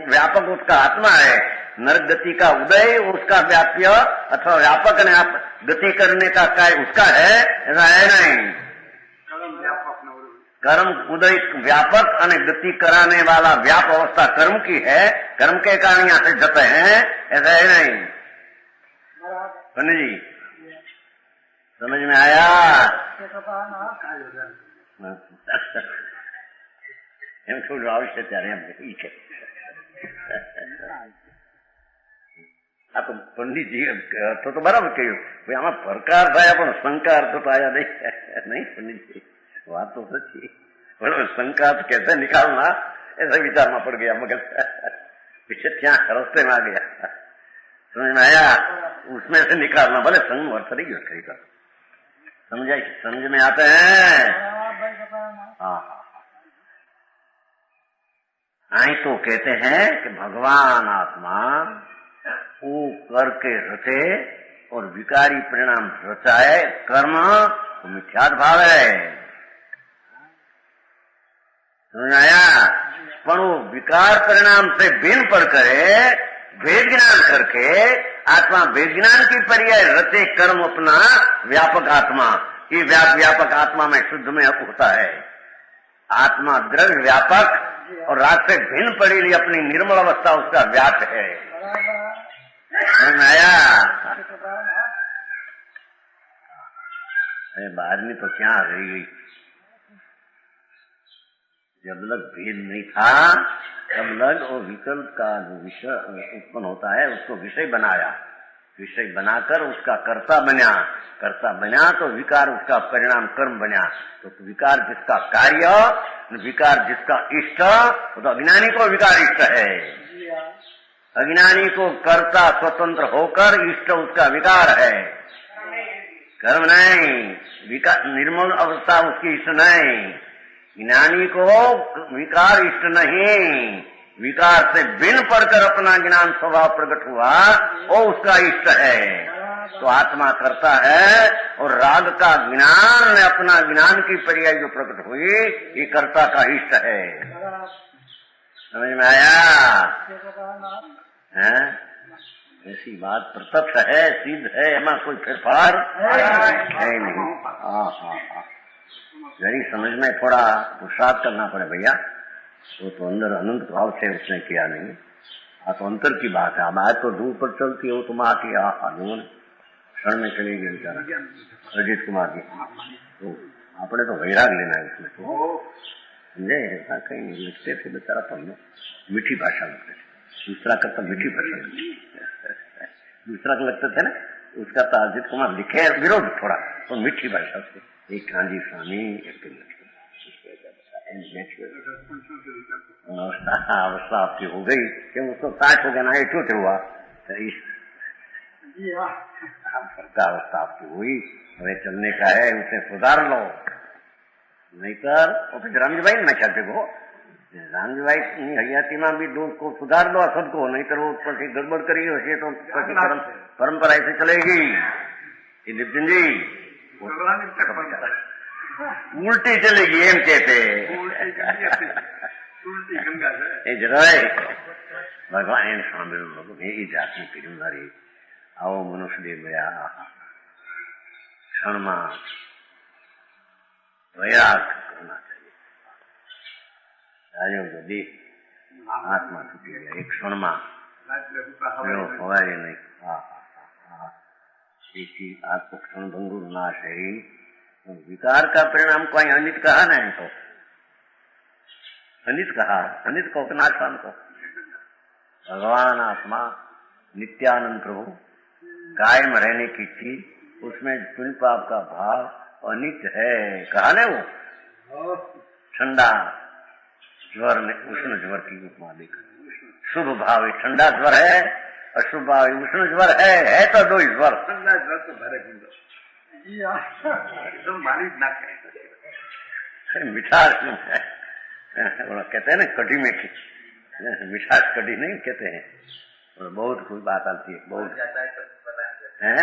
S2: व्यापक उसका आत्मा है. नरक गति का उदय उसका व्याप्य अथवा व्यापक ने आप गति करने का कार्य उसका है, ऐसा है नहीं. कर्म उदय व्यापक और गति कराने वाला व्याप अवस्था कर्म की है. कर्म के कारण यहाँ से जते हैं, ऐसा है नहीं. पंडित जी समझ में आया? એમ થોડું આવશે ત્યારે એમ ઠીક છે. આ તો પંડિતજી તો બરાબર કહ્યું ભાઈ, આમાં પ્રકાર થયા પણ શંકા અર્થ તો આયા नहीं पंडितजी, बात तो सच्ची. बराबर शंका तो कैसे निकालना, ऐसा विचार में पड़ गया मगर पीछे क्या रस्ते में आ गया. समझ में आया? उसमें से निकालना, भले संग वर्त रही कर समझाई, समझ में आते हैं। हाँ, आई तो कहते हैं कि भगवान आत्मा वो करके रचे और विकारी परिणाम रचाए, कर्म तो मिथ्यात भाव है, समझ आया। पर वो विकार परिणाम से भिन्न पर करे, भेद ज्ञान करके आत्मा भेद ज्ञान की पर्याय रचे कर्म अपना व्यापक आत्मा, ये व्यापक आत्मा में शुद्ध में होता है। आत्मा द्रव्य व्यापक और रात से भिन्न पड़ी हुई अपनी निर्मल अवस्था उसका व्याप है, समझ में आया। बाद में तो क्या रह गई, जब लग भेद नहीं था तब लग वो विकल्प का जो विषय उत्पन्न होता है उसको विषय बनाया, विषय बनाकर उसका कर्ता बना तो विकार उसका परिणाम कर्म बना। तो विकार जिसका कार्य, विकार जिसका इष्ट, तो अज्ञानी को विकार इष्ट है, अज्ञानी को कर्ता स्वतंत्र होकर इष्ट उसका विकार है, कर्म नहीं, विकार निर्मल अवस्था उसकी इष्ट नहीं। ज्ञानी को विकार इष्ट नहीं, विकार से भिन्न पढ़कर अपना ज्ञान स्वभाव प्रकट हुआ वो उसका इष्ट है। तो आत्मा करता है और राग का ज्ञान ने अपना ज्ञान की पर्याय जो प्रकट हुई ये कर्ता का इष्ट है, समझ में आया है। ऐसी बात प्रत्यक्ष है, सिद्ध है, एमा कोई फेरफार है नहीं। हाँ, मेरी समझ में थोड़ा पुरुषार्थ करना पड़े भैया, वो तो अंदर अनंत भाव से उसने किया नहीं, तो अंतर की बात है। अब आज तो दूर पर चलती है, वो तो माँ की आजीवन क्षण में चली गई बेचारा अजीत कुमार की, तो आपने तो वैराग लेना है उसमें, तो समझे, ऐसा कहीं नहीं लिखते थे बेचारा, तो मीठी भाषा लिखते थे, दूसरा करता मीठी भाषा दूसरा को लगते थे ना, उसका तो अजीत कुमार लिखे विरोध थोड़ा, तो मीठी भाषा से एक कांजी स्वामी अवस्था आपकी हो गई कि उसको 60 हो गया ना, क्यों हुआ अवस्था आपकी हुई, हमें चलने का है, उसे सुधार लो, नहीं कर वो फिर रामजीभाई न चलते को रामजीभाई हरियाती में भी दो को सुधार दो सबको, नहीं तो वो પછી गड़बड़ करी हશે तो परंपरा ऐसे चलेगी। नितिन जी उल्टी चलेगी एम कहते भगवान स्वामी એ જાતની પીડુનારી આવો મનુષ્ય ગયા ક્ષણમાં પ્રયાસ करना चाहिए। राजो यदि आत्मा छूटी गया एक क्षण में होवाय नहीं। आपको क्षण भंगुर नाश है, विकार का परिणाम को अनित कहा नहीं, तो अनित कहा, अनित को नाशवान को भगवान आत्मा नित्यानंद प्रभु कायम रहने की चीज, उसमें पुण्य पाप का भाव अनित्य है, कहा ना वो ठंडा ज्वर में उष्ण ज्वर की उपमा देकर, शुभ भाव ठंडा ज्वर है, अशुभ भाव उष्ण ज्वर है तो दो ज्वर, ठंडा ज्वर तो भरे तो मारी ना करे मिठास है, कहते हैं ना कढ़ी में मिठास कढ़ी नहीं कहते हैं, और बहुत कोई बात आती है, बहुत है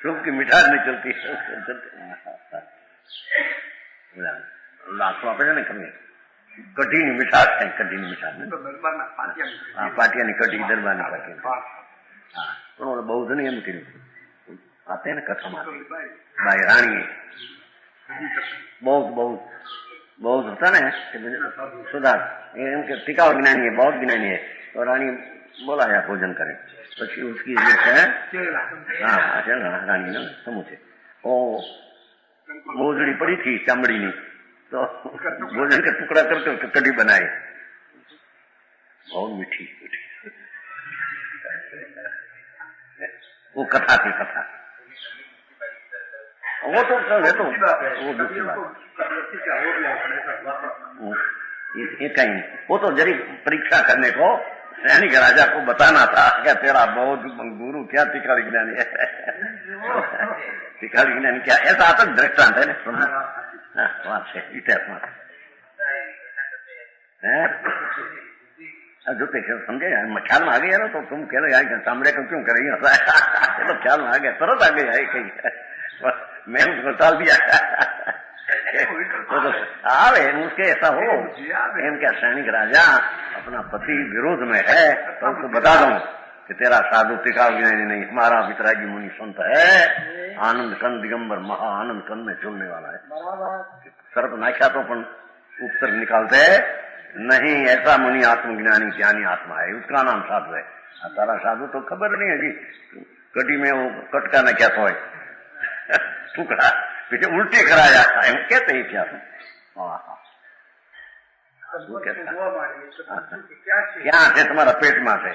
S2: शुभ की मिठास नहीं चलती लाखों अपने नहीं करेंगे कढ़ी नहीं मिठास है, कढ़ी नहीं मिठास पाटिया नहीं कढ़ी दरबार नहीं पाटिया बहुत नहीं एम करी आते हैं ना कथा में भाई रानी बहुत बहुत बहुत होता ना सुधार एम के टिकाऊ ज्ञानी है, बहुत ज्ञानी है, तो रानी बोलाया भोजन करे, પછી उसकी हाँ रानी ना समूचे ओ भोजड़ी पड़ी थी चामड़ी नी, तो भोजन का टुकड़ा करके कढ़ी बनाई, बहुत मीठी मीठी वो कथा थी कथा, वो तो वो दूसरी बात ये कहीं वो तो जरी परीक्षा करने को सैनिक राजा को बताना था क्या तेरा बहुत गुरु क्या टीका विज्ञानी है, टीका विज्ञानी क्या, ऐसा आता दृष्टांत है ना इतिहास जो समझे ख्याल में आ गया ना, तो तुम कह रहे यार सामने को क्यों करेंगे, तो ख्याल में आ गया, तुरंत आ गया कहीं, मैं उसको टाल दिया तो आवे उसके ऐसा हो एम क्या सैनिक राजा अपना पति विरोध में है, तो उसको बता दूं कि तेरा साधु टीका विज्ञानी नहीं, हमारा वितरागी मुनि संत है, आनंद कंद दिगंबर महा आनंद कंद में चलने वाला है। सर्प नाख्या तो पण उपसर्ग निकालते नहीं, ऐसा मुनि आत्मज्ञानी ज्ञानी आत्मा है, उसका नाम साधु है। तारा साधु तो खबर नहीं है जी, कटी में वो कटका न क्या तो है टुकड़ा पीछे उल्टे कराया एम कहते ही क्या क्या है तुम्हारा पेट में थे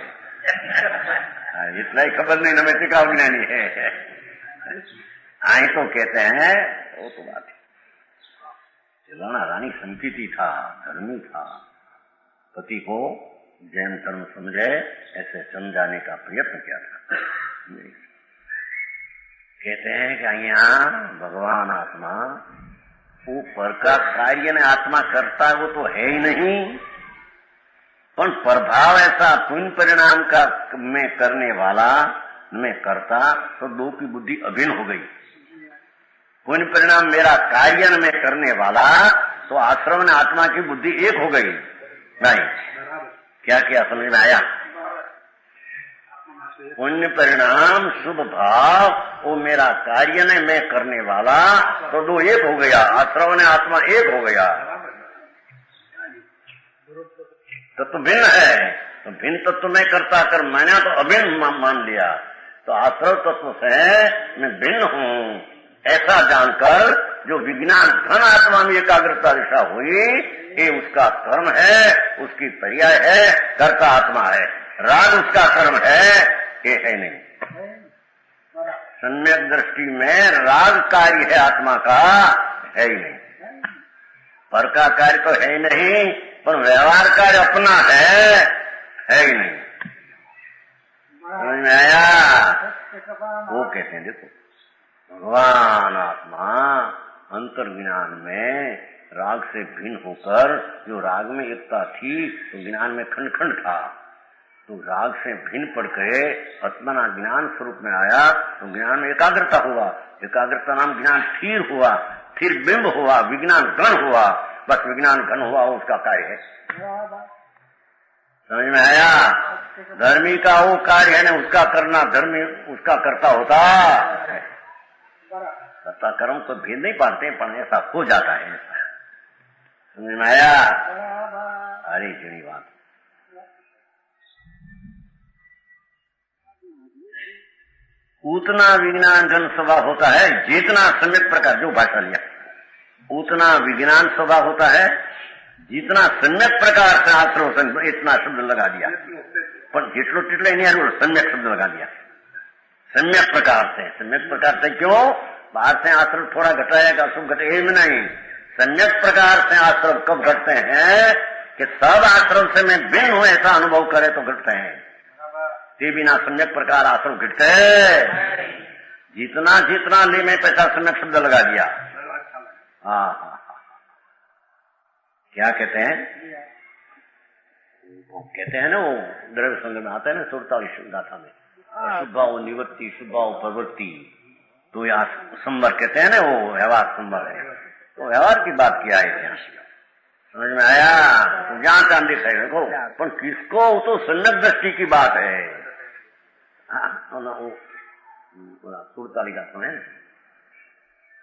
S2: इतना ही खबर नहीं न टीका विज्ञानी है, आई तो कहते हैं वो तो बात है। राणा रानी संकीर्ति था, धर्मी था, पति को जैन धर्म समझे ऐसे समझाने का प्रयत्न किया था। कहते हैं कि यहाँ भगवान आत्मा ऊपर का कार्य ने आत्मा करता वो तो है ही नहीं, पर प्रभाव ऐसा पुण्य परिणाम का में करने वाला में करता, तो दो की बुद्धि अभिन्न हो गई। पुण्य परिणाम मेरा कार्य में करने वाला, तो आश्रम ने आत्मा की बुद्धि एक हो गई। नहीं क्या क्या समझ में आया? पुण्य परिणाम शुभ भाव वो मेरा कार्य ने मैं करने वाला, तो दो एक हो गया, आश्रम ने आत्मा एक हो गया। तत्व भिन्न है, तो भिन्न तत्व मैं करता कर मैंने तो अभिन्न मान लिया, तो आश्रम तत्व से मैं भिन्न हूँ ऐसा जानकर जो विज्ञान धन आत्मा में एकाग्रता दिशा हुई, ये उसका कर्म है, उसकी पर्याय है, कर्ता आत्मा है। राग उसका कर्म है, ये है नहीं। सम्यक दृष्टि में राग कार्य है आत्मा का, है ही नहीं। पर का कार्य तो है ही नहीं, पर व्यवहार कार्य अपना है ही नहीं। समझ में आया? वो कहते हैं देखो भगवान आत्मा अंतर्ज्ञान में राग से भिन्न होकर, जो राग में एकता थी तो ज्ञान में खंड खंड था, तो राग से भिन्न पड़ गए आत्मना ज्ञान स्वरूप में आया, तो ज्ञान में एकाग्रता हुआ, एकाग्रता नाम ज्ञान स्थिर हुआ, फिर बिंब हुआ, विज्ञान गण हुआ, बस विज्ञान घन हुआ उसका कार्य है। समझ में आया? धर्मी का वो कार्य है ना, उसका करना धर्मी उसका करता होता है। कर्ता कर्म तो भेद नहीं पाते, पर ऐसा हो जाता है। समझ में आया? अरे जनी बात। उतना विज्ञान घन स्वभाव होता है जितना सम्यक प्रकार, जो भाषा लिया, उतना विज्ञान स्वभाव होता है जितना सम्यक प्रकार से आश्रम इतना शब्द लगा दिया, पर जितलो टिटले नहीं है सम्यक शब्द लगा दिया। सम्यक प्रकार से, सम्यक प्रकार से क्यों? बाहर से आश्रम थोड़ा घटाएगा, शुभ घटे नहीं। सम्यक प्रकार से आश्रम कब घटते हैं कि सब आश्रम से मैं भिन्न हूं ऐसा अनुभव करे तो घटते हैं, ते बिना सम्यक प्रकार आश्रम घटते हैं। जितना जितना ले में पैसा सम्यक शब्द लगा दिया। हाँ, क्या कहते हैं? वो कहते हैं ना, वो द्रव्य संग्रह में आता है ना 47 गाथा में, शुभाव निवृत्ति शुभाव प्रवृत्ति, तो यहाँ संवर कहते हैं ना, वो व्यवहार संवर है, तो व्यवहार की बात किया है यहाँ। समझ में आया? तो जहाँ चांद दिख रहे देखो, पर किसको? तो सम्यक दृष्टि की बात है। वो 47 गाथा में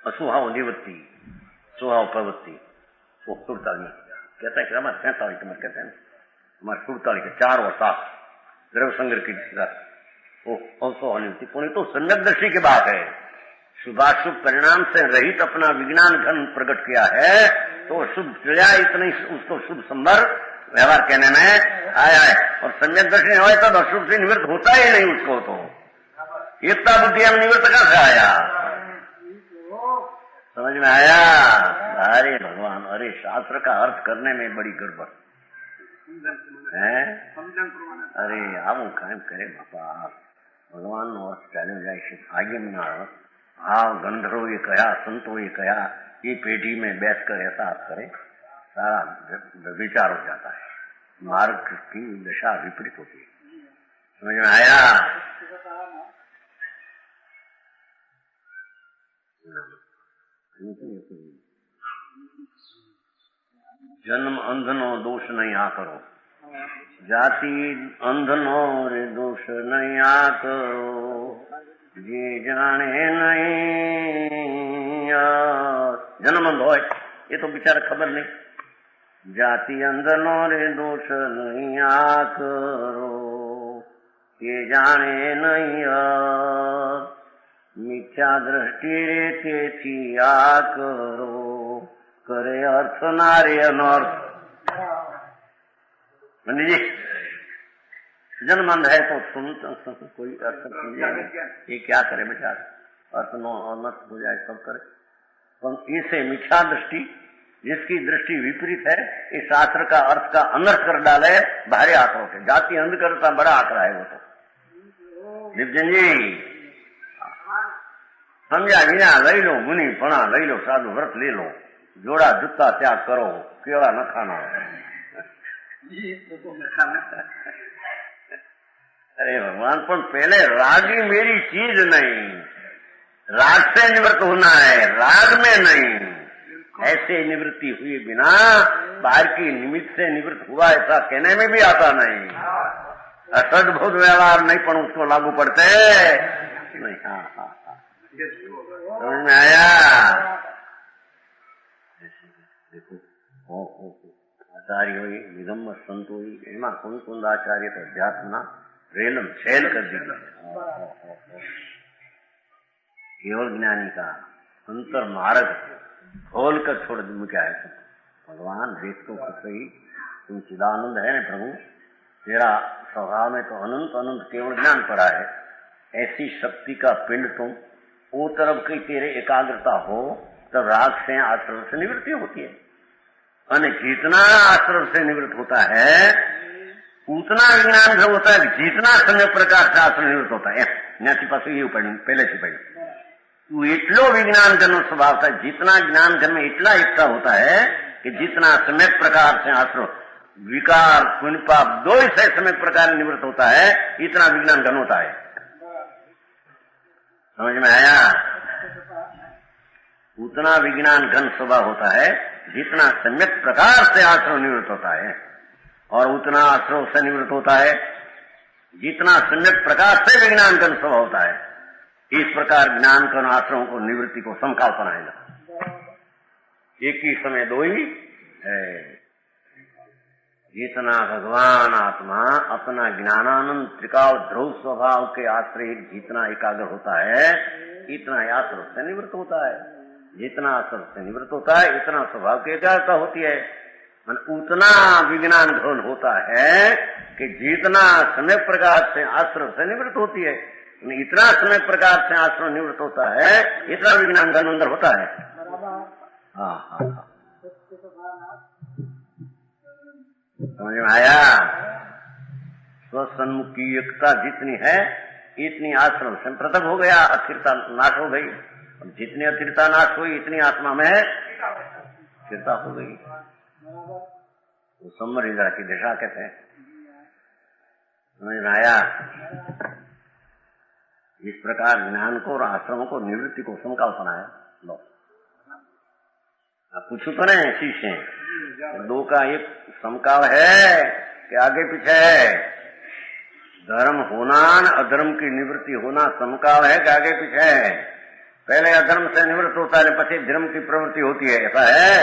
S2: अशुभाव निवृत्ति स्वभाव प्रवृत्ति, वो 47 कहता है कि हमारे 47 नंबर कहते हैं, हमारे 47 के 4 और 7 द्रव्य संग्रह की वो निवृत्ति पुण्य, तो सम्यक दृष्टि की बात है। शुभाशुभ परिणाम से रहित अपना विज्ञान घन प्रकट किया है, तो शुभ क्रिया इतनी उसको शुभ संभर व्यवहार कहने में आया है। और सम्यक दृष्टि हो तब अशुभ से निवृत्त होता ही नहीं उसको, तो इतना बुद्धि हम निवृत्त कैसे आया? समझ में आया? अरे भगवान, अरे शास्त्र का अर्थ करने में बड़ी गड़बड़। है। अरे આવું કામ કરે બાપા, ભગવાનનો અર્થ ચાલ્યો જાય છે આગેમના અર્થ। ભાવ ગંધર્વોએ કયા, સંતોએ કયા, ये पेटी में बैठकर ऐसा आप करे, सारा विचार हो जाता है, मार्ग की दशा विपरीत होती है। समझ में आया? जन्म अंधनो दोष नहीं आ करो, जाति अंधनो रे दोष नहीं आ करो, ये जाने नहीं जन्म अंध हो, ये तो बेचारा खबर नहीं। जाति अंधनो रे दोष नहीं आ करो, ये जाने नहीं मिथ्या दृष्टि रे थी आ करो, करे अर्थ नारे अनर्थ। पंडित जी, जन्मंध है तो सुन कोई अर्थ समझे, ये क्या करे बेचारा, अर्थ नो अनर्थ हो जाए सब करे। पर इसे मिथ्या दृष्टि, जिसकी दृष्टि विपरीत है, इस शास्त्र का अर्थ का अनर्थ कर डाले, भारी आंकड़ों के। जाति अंध करता बड़ा आंकड़ा है वो तो। दिव्जन जी समझा विना लई लो, मुनि पणा लई लो, साधु व्रत ले लो, जोड़ा जूता त्याग करो, केला न खाना। अरे भगवान, पर पहले राग ही मेरी चीज नहीं, राग से निवृत्त होना है, राग में नहीं। ऐसे निवृत्ति हुए बिना बाहर की निमित्त से निवृत्त हुआ ऐसा कहने में भी आता नहीं। असद्भुत व्यवहार नहीं, पर उसको लागू पड़ते नहीं। हाँ हाँ हाँ, समझ में आया? देखो आचार्य हुई, निगम संत हुई, एमा कुंद आचार्य तो अध्यात्म रेलम शैल कर दीजिए। केवल ज्ञानी का अंतर मार्ग खोल कर छोड़ मुझा है। भगवान देखो तो सही, तुम चिदानंद है ना प्रभु, तेरा स्वभाव में तो अनंत अनंत केवल ज्ञान पड़ा है। ऐसी शक्ति का पिंड तुम, वो तरफ की तेरे एकाग्रता हो तब राग से आश्रम से निवृत्ति होती है। और जितना आश्रम से निवृत्त होता है उतना विज्ञान से होता है, जितना समय प्रकार से आश्रम निवृत्त होता है। पास ये पहले से पहले तू इतलो विज्ञान जन स्वभाव था, जितना ज्ञान जन में इतना एकता होता है कि जितना समय प्रकार से आश्रम विकार पुण्य पाप दो ही से समय प्रकार निवृत्त होता है, इतना विज्ञान घन होता है। समझ में आया? उतना विज्ञान घन स्वभाव होता है जितना सम्यक प्रकार से आश्रम निवृत्त होता है, और उतना आश्रम से निवृत्त होता है जितना सम्यक प्रकार से विज्ञान घन स्वभाव होता है। इस प्रकार ज्ञान घन आश्रम को निवृत्ति को समकाल बनाएगा। एक ही समय दो ही है। जितना भगवान आत्मा अपना ज्ञानानंद त्रिकाल ध्रुव स्वभाव के आश्रय जितना एकाग्र होता है, इतना आश्रम से निवृत्त होता है। जितना आश्रम से निवृत्त होता है, इतना स्वभाव की एकाग्रता होती है। उतना विज्ञान घन होता है कि जितना समय प्रकार से आश्रम से निवृत्त होती है, इतना समय प्रकार से आश्रम निवृत्त होता है, इतना विज्ञान घन अंदर होता है। हाँ हाँ, समझ में आया? स्वसन्मुखी एकता जितनी है, इतनी आश्रम से पृथक हो गया, अस्थिरता नाश हो गई। जितनी अस्थिरता नाश हुई, इतनी आत्मा में स्थिरता हो गई। वो समरिंद्रा की दिशा कहते हैं। समझ में आया? इस प्रकार ज्ञान को और आश्रमों को निवृत्ति को समकाल बनाया। लो आप पूछो तो नहीं, शीशे दो का एक समकाल है कि आगे पीछे है? धर्म होना अधर्म की निवृत्ति होना समकाल है कि आगे पीछे है? पहले अधर्म से निवृत्त होता है, पीछे धर्म की प्रवृत्ति होती है, ऐसा है?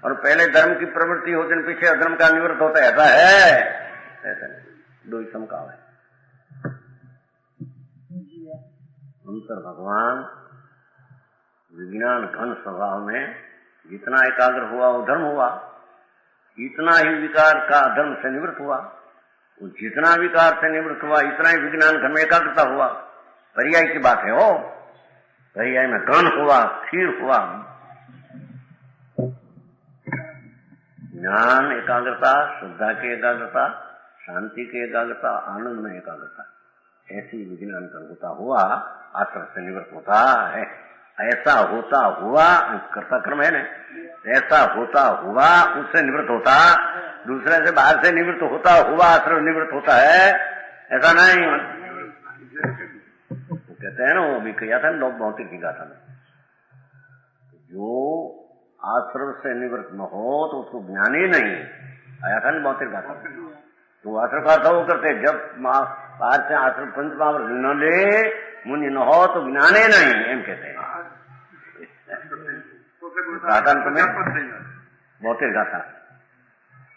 S2: और पहले धर्म की प्रवृत्ति होती है, पीछे अधर्म का निवृत्त होता है, ऐसा है? ऐसा नहीं, दो ही समकाल है। अंतर भगवान विज्ञान घन स्वभाव में जितना एकाग्र हुआ वो धर्म हुआ, इतना ही विकार का धर्म से निवृत्त हुआ। जितना विकार से निवृत्त हुआ, इतना ही विज्ञान घन में एकाग्रता हुआ। पर्याय की बात है हो, पर्याय में घन हुआ, स्थिर हुआ। ज्ञान एकाग्रता, श्रद्धा की एकाग्रता, शांति की एकाग्रता, आनंद में एकाग्रता, ऐसी विज्ञान का होता हुआ आश्रम से निवृत्त होता है। ऐसा होता हुआ कर्ता क्रम है ना, ऐसा होता हुआ उससे निवृत्त होता, दूसरे से बाहर से निवृत्त होता हुआ आश्रम निवृत्त होता है, ऐसा नहीं। तो कहते हैं ना, वो भी किया था लोग भौतिक की गाथा में, जो आश्रम से निवृत्त न हो तो उसको ज्ञान ही नहीं आया था। भौतिक गाथा तो आश्रम का था वो करते, जब बाहर से आश्रम पंच महावर न ले मुनि न हो तो ज्ञान ही नहीं, एम कहते हैं। गाथा तुम्हें भौतिक गाथा,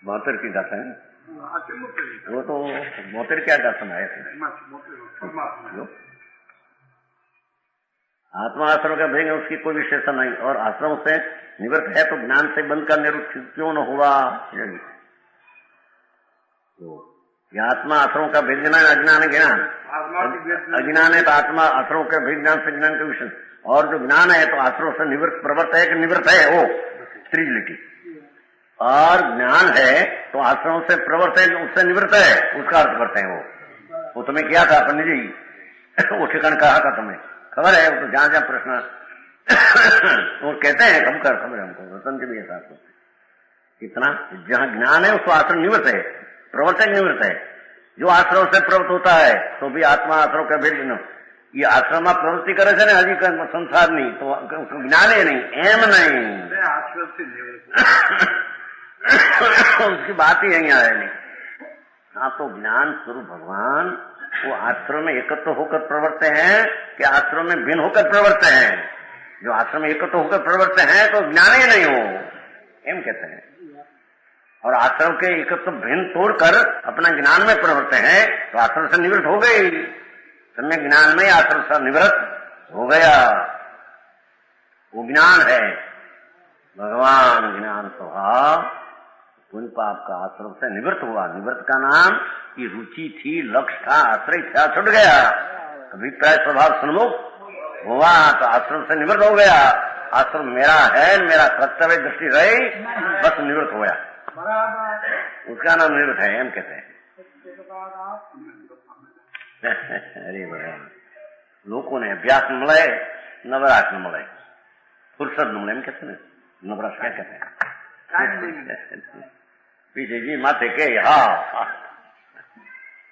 S2: बहत्तर की गाथा है वो, तो बहत्तर क्या गाथा है? आत्मा आश्रम का भेंगे उसकी कोई विशेषता नहीं, और आश्रम से निवृत्त है तो ज्ञान से बंद का निरुक्त क्यों न हुआ? तो यह आत्मा आश्रम का भेद ज्ञान, अज्ञान ज्ञान, अज्ञान है तो आत्मा आश्रम के भेद ज्ञान से ज्ञान का विषय, और जो ज्ञान है तो आश्रम से निवृत्त प्रवृत्त है कि निवृत्त है, वो त्रिजलिटी, और ज्ञान है तो आश्रम से प्रवृत्त है उससे निवृत्त है, उसका अर्थ करते हैं। वो तुम्हें किया था पंडित जी, वो ठिकाना कहा था तुम्हें खबर है, वो तो जहां जहां प्रश्न वो कहते हैं खबर है हमको, रतन जी भी ऐसा इतना, जहां ज्ञान है उसको आश्रम निवृत्त है, प्रवर्तक निवृत्त है। जो आश्रम से प्रवृत्त होता है तो भी आत्मा आश्रम का भेद, ये आश्रम में प्रवृत्ति करे છે ને હજી संसार नहीं तो ज्ञान ही नहीं, एम नहीं, आश्रम से उसकी बात ही यही है नहीं। हाँ, तो ज्ञान स्वरूप भगवान वो आश्रम में एकत्र होकर प्रवर्तते हैं कि आश्रम में भिन्न होकर प्रवर्तते हैं? जो आश्रम में एकत्र होकर प्रवर्तते हैं तो ज्ञान ही नहीं हो, एम कहते हैं। और आश्रम के एकत्र भिन्न तोड़कर अपना ज्ञान में प्रवर्तते हैं तो आश्रम से निवृत्त हो गई, सम्यक ज्ञान में आश्रम से निवृत्त हो गया। वो ज्ञान है भगवान, ज्ञान स्वभाव पुण्य पाप का आश्रम से निवृत्त हुआ। निवृत्त का नाम की रुचि थी, लक्ष्य था, आश्रय था, छूट गया, अभिप्राय स्वभाव सन्मुख हुआ तो आश्रम से निवृत्त हो गया। आश्रम मेरा है, मेरा कर्तव्य दृष्टि रही, बस निवृत्त हो गया, उसका नाम निवृत्त है, एम कहते हैं। अरे भगवान, लोगों ने अभ्यास न મળે, નવરાશ ન મળે, ફુરસદ ન મળે, એમ कहते हैं। नवराश क्या कहते हैं? पीछे जी माथे के हाँ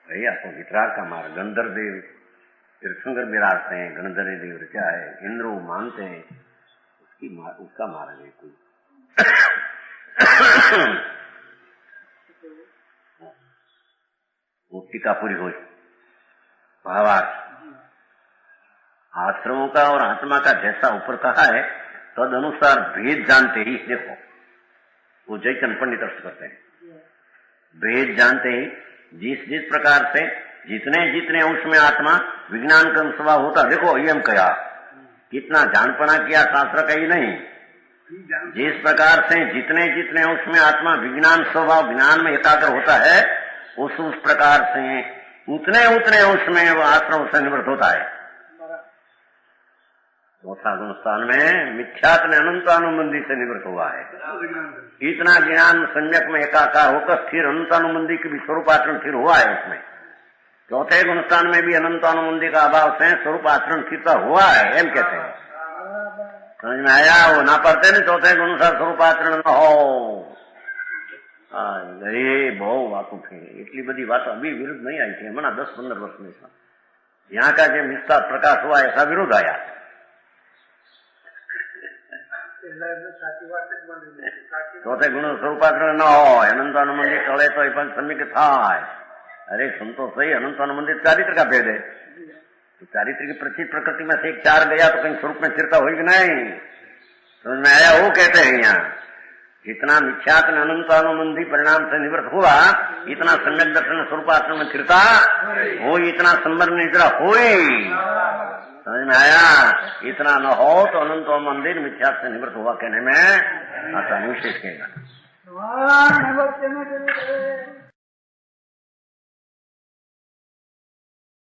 S2: भैया तो गिटार का मार, गंधर देव तीर्थंकर विराजते हैं, गणधर देव क्या है, इंद्रो मानते हैं, उसका मार है कोई। वो टीका पूरी हुई। भावार्थ आश्रमों का और आत्मा का जैसा ऊपर कहा है तद अनुसार भेद जानते ही, देखो वो जयचंद पंडित अर्थ करते हैं, भेद जानते ही जिस जिस प्रकार से जितने जितने अंश में आत्मा विज्ञान का स्वभाव होता, देखो ये हम कहा कितना जानपना किया शास्त्र का ही नहीं, जिस प्रकार से जितने जितने अंश में आत्मा विज्ञान स्वभाव ज्ञान में एकाग्र होता है, उस प्रकार से उतने उतने अंश में वो आश्रम से निवृत्त होता है। चौथा गुण स्थान में मिथ्यात्म अनंतानुबंधी से निवृत्त हुआ है। इतना ज्ञान सम्यक में एकाकार होकर स्थिर अनंतानुबंधी के भी स्वरूप आचरण स्थिर हुआ है उसमें। चौथे गुण स्थान में भी अनंतानुबंधी का अभाव से स्वरूप आचरण स्थिरता हुआ है, एम कहते हैं। समझ में आया? वो ना पढ़ते न चौथे गुण अनुसार स्वरूप आचरण न हो। ये बहु वातों थे, इतनी बड़ी बात अभी विरुद्ध नहीं आई थी, हमारा 10-15 वर्ष में यहाँ का जो विस्तार प्रकाश हुआ ऐसा विरोध आया। चौथे गुण स्वरूपाचरण न हो, अनंतानुबंधी चले तो सम्यक था। अरे सुन तो सही, अनंतानुबंधी चारित्र का भेद है, तो चारित्र की प्रकृति में से एक चार गया तो कहीं स्वरूप में स्थिरता होगी नहीं। समझ में आया? वो कहते हैं यहाँ जितना मिथ्यात्म अनंतानुबंधी परिणाम से निवृत्त हुआ, इतना सम्यक दर्शन स्वरूपाचरण में स्थिरता हो, इतना संबंध निद्रा हुई। समझ में आया? इतना न हो तो अनंत मंदिर मिथ्यात्म से निवृत्त हुआ कहने में आसानी विशेष कहेगा।